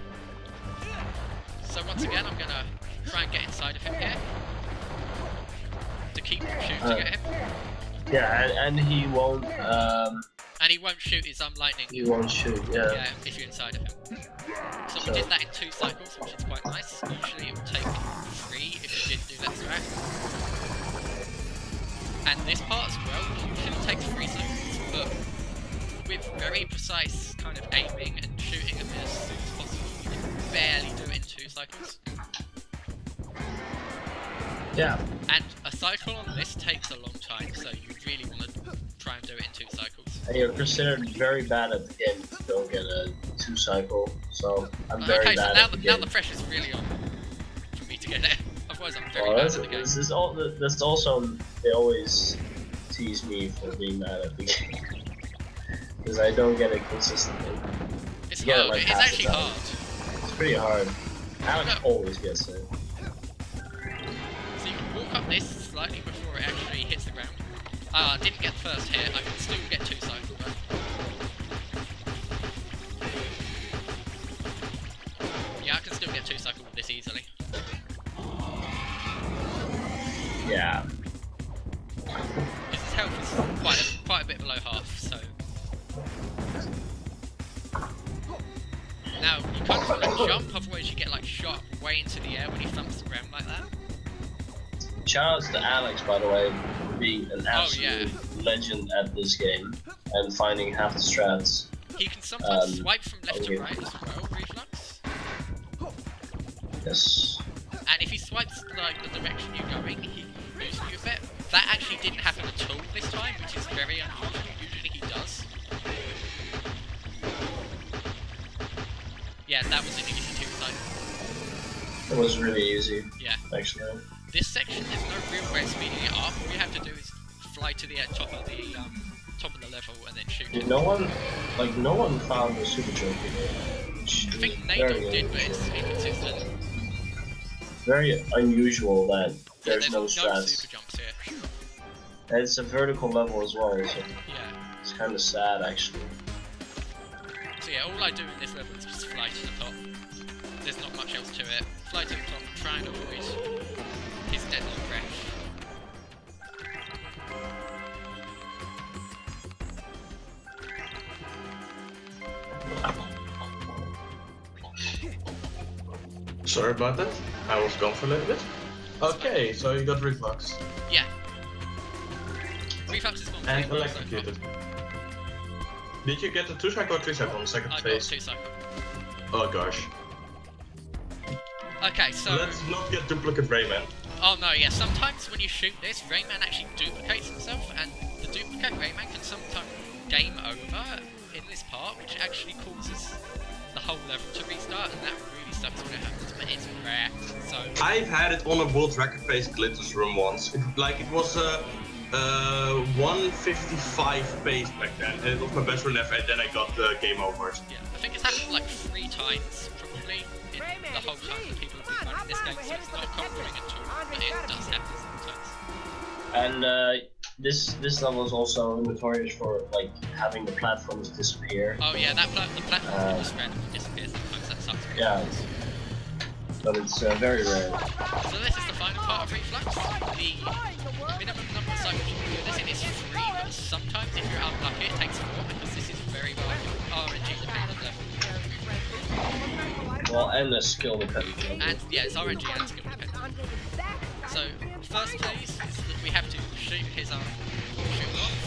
So once again, I'm gonna try and get inside of him here to keep shooting at him. Yeah, and he won't. And he won't shoot his lightning. He won't shoot. Yeah. Yeah, if you're inside of him. So we did that in 2 cycles, which is quite nice. Usually it would take 3 if you didn't do that strat. And this part as well usually takes 3 cycles, but with very precise kind of aiming and shooting of it as soon as possible, you can barely do it in 2 cycles. Yeah. And a cycle on this takes a long time, so you really want to try and do it in 2 cycles. And you're considered very bad at the game if you don't get a 2 cycle, so I'm very okay, bad so at the game. now the pressure's really on for me to get it. Otherwise I'm very bad at the game. That's also, they always tease me for being bad at the game. Because I don't get it consistently. It's You get it hard, like it's half the actually time. hard. It's pretty hard. Alex always gets it. So you can walk up this slightly before it actually hits the ground. I didn't get the first hit, I can still get 2 cycles though. Yeah, I can still get 2 cycles with this easily. Yeah. His health is quite a bit below half, so... Now, you can't want to jump, otherwise you get like shot way into the air when he thumps the ground like that. Shout out to Alex, by the way, for being an absolute legend at this game and finding half the strats. He can sometimes swipe from left to right as well, Reflux. Yes. And if he swipes like the direction you're going, he can boost you a bit. That actually didn't happen at all this time, which is very unusual. Usually he does. Yeah, that was an easy 2 cycle. It was really easy. Yeah. Actually. This section, there's no real way of speeding it up. All you have to do is fly to the top of the level and then shoot it. No one found the super joke here. I think Nadal did, but it's inconsistent. Very unusual that there's there's no no strats. super jumps here. And it's a vertical level as well, so Yeah. it's kind of sad actually. So yeah, all I do in this level is just fly to the top. There's not much else to it. Fly to the top, try and avoid his deadly breath. Sorry about that. I was gone for a little bit. Okay, so you got reflux. Yeah. Reflux is gone. And electrocuted. Did you get the 2 cycle or 3 cycle on the second I got phase? 2 cycle. Oh gosh. Okay, so... Let's not get duplicate Rayman. Oh no, yeah, sometimes when you shoot this, Rayman actually duplicates himself, and the duplicate Rayman can sometimes game over in this part, which actually causes the whole level to restart, and that really sucks when it happens, but it's rare, so... I've had it on a world record pace glitters room once. It was a 155 pace back then, and it was my best run ever, and then I got game overs. Yeah, I think it's happened like 3 times, probably, in the whole time that people have been running this game, so it's not common thing at all, but it does happen sometimes. And this level is also notorious for like having the platforms disappear. Oh yeah, the platform just randomly disappears sometimes, that sucks. Yeah. But it's very rare. So this is the final part of Reflux. The minimum number of cycles you can do this in is 3, but sometimes if you're unlucky it takes 4, because this is very well RNG dependent level. Well, and the skill dependent. And yeah, it's RNG and skill dependent. So first phase is that we have to shoot his shoot off,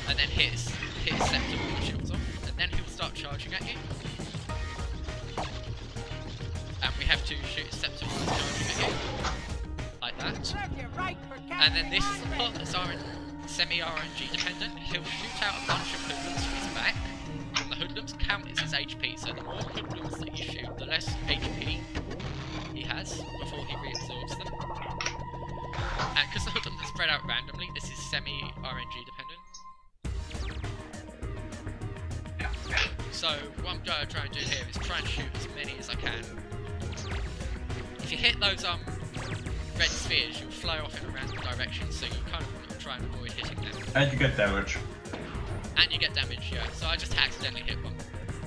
and then hit his scepter when the shield's off, and then he'll start charging at you. And we have to shoot his scepter when he's charging at you, like that. And then this is the part that's semi-RNG dependent. He'll shoot out a bunch of hoodlums from his back, and the hoodlums count as his HP. So the more hoodlums that you shoot, the less HP he has before he reabsorbs them. And because the hoodlums are spread out randomly, this is semi-RNG dependent. So what I'm going to try and do here is try and shoot as many as I can. If you hit those red spheres, you'll fly off in a random direction, so you kind of want to try and avoid hitting them. And you get damage. And you get damage, yeah. So I just accidentally hit one.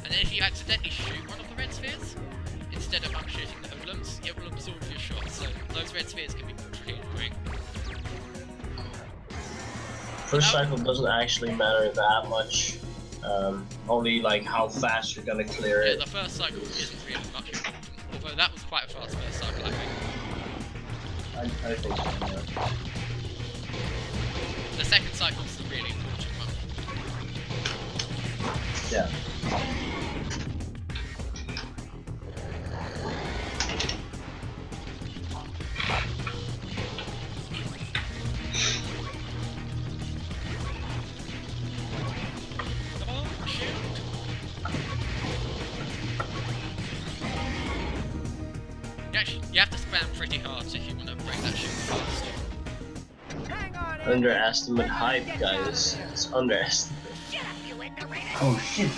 And then if you accidentally shoot one of the red spheres, instead of shooting the hoodlums, it will absorb your shot. So those red spheres can be pretty annoying. First cycle doesn't actually matter that much. Only like how fast you're gonna clear it. Yeah, the first cycle isn't really much important. Although that was quite a fast first cycle, I think. I think so, yeah. The second cycle's the really important one. Yeah. Come on, shoot! You have to spam pretty hard if you want to break that shoot fast. Underestimate hype, guys. It's underestimate. Oh shit,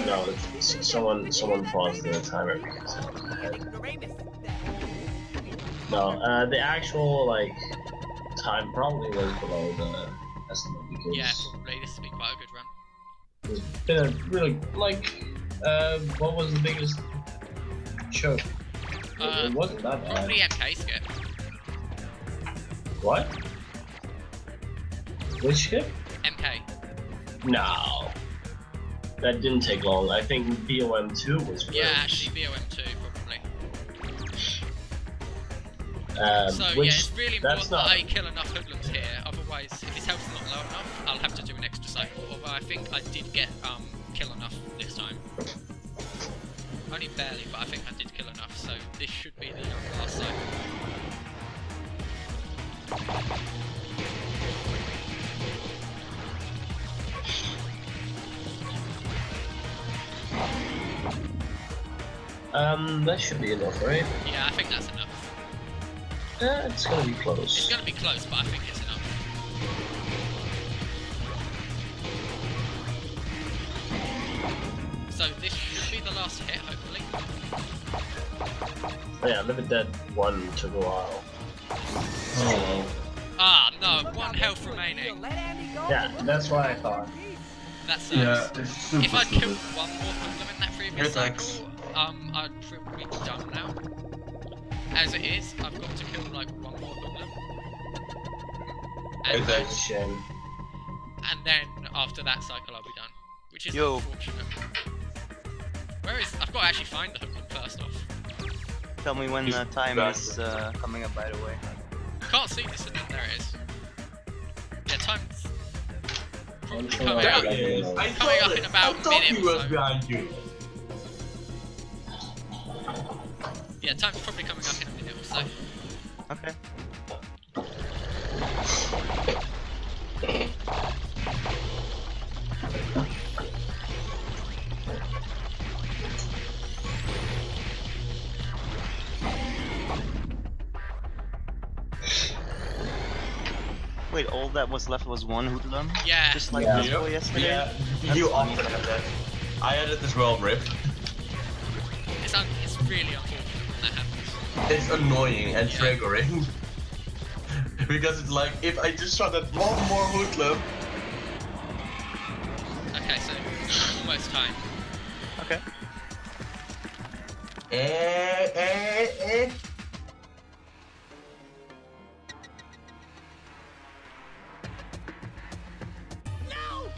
No, someone paused the timer because it was ahead. No, the actual like time probably was below the estimate because Yeah, probably. This has been quite a good run. it's been a really like what was the biggest choke? It wasn't that bad. Probably MK skip. What? Which skip? MK. No. That didn't take long. I think BOM2 was worse. Yeah, actually BOM2 probably. So which, yeah, it's really important that not... I kill enough hoodlums here, otherwise if his health's not low enough, I'll have to do an extra cycle, although I think I did get kill enough this time. Only barely, but I think I did kill enough, so this should be the last cycle. That should be enough, right? Yeah, I think that's enough. It's gonna be close. It's gonna be close, but I think it's enough. So this should be the last hit, hopefully. Oh, yeah, Live Dead 1 took a while. Oh Ah, no, 1 health remaining. Yeah, that's what I thought. That sucks. yeah, it's super If I'd stupid. killed one more hoodlum in that previous cycle, I'd probably be done now. As it is, I've got to kill like one more hoodlum. And That's a shame. then after that cycle I'll be done. Which is Yo. unfortunate. Where is... I've got to actually find the hoodlum first off. Tell me when Just time back. is coming up, by the way. I can't see this hoodlum. There it is. Yeah, time's probably sure coming I up. There he is. I Coming saw up it. in about I a thought minute he or was so. behind you. Yeah, time's probably coming up in a minute or so. Okay. Wait, all that was left was one hoodlum? Yeah. Just like Yeah. this boy yesterday? Yeah, you often have that. I had it as well, Rip. It's really unfortunate when that happens. It's annoying and triggering. Because it's like, if I just shot at one more hoodlum. Okay, so almost time. Okay.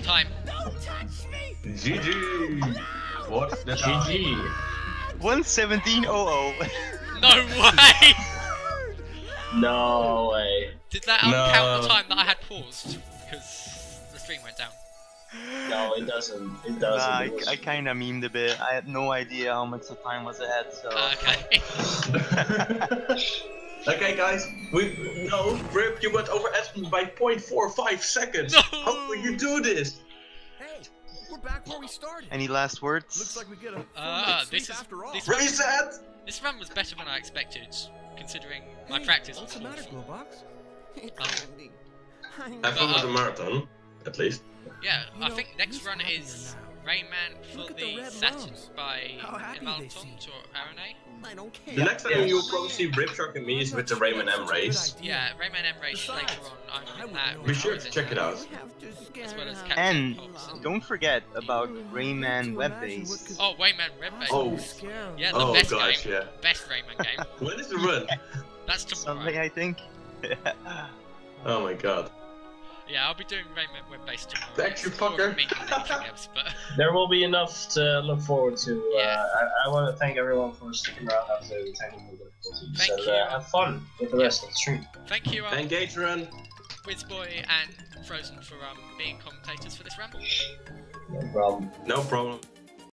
Time. GG! What's the GG. 1:17:00. No way! No way. Did that uncount the time that I had paused? Because the stream went down. No, it doesn't. It doesn't. Nah, It was- I kinda memed a bit. I had no idea how much the time was ahead, so... Okay. Okay, guys, Rip, you went over Espen by 0.45 seconds. No! How could you do this? Hey, we're back where we started. Any last words? Looks like we get a full night's this sleep is after all. this Reset! This run was better than I expected, considering my practice was What's the matter, awful. Glowbox? It Oh. can't be. I know. I thought it was a marathon, at least. Yeah, You I know, think next he's run happier is now. Rayman for Look at the the red Saturn lungs. by How happy they Malton seem. or RNA. I don't care. The next time you will probably see RibShark and me is with the Rayman M race. Yeah, Rayman M race Besides, later on. I I'm in would that. know Be when I sure was to in check it that, out. As well as Captain And Hobson. don't forget about Rayman web-based. Oh, Rayman Red Base. Oh. Yeah, the Oh best gosh, game. yeah. Best Rayman game. When is the run? That's tomorrow. Sunday, I think. Oh my god. Yeah, I'll be doing Rayman Web Base tomorrow. Thanks, you It's more of a fucker. meeting than anything else, but There will be enough to look forward to. Yeah. I want to thank everyone for sticking around after the technical difficulties. Thank and you. have fun with the rest of the stream. thank you, Engage run. Wizboy and Frozen for being commentators for this run. No problem. No problem.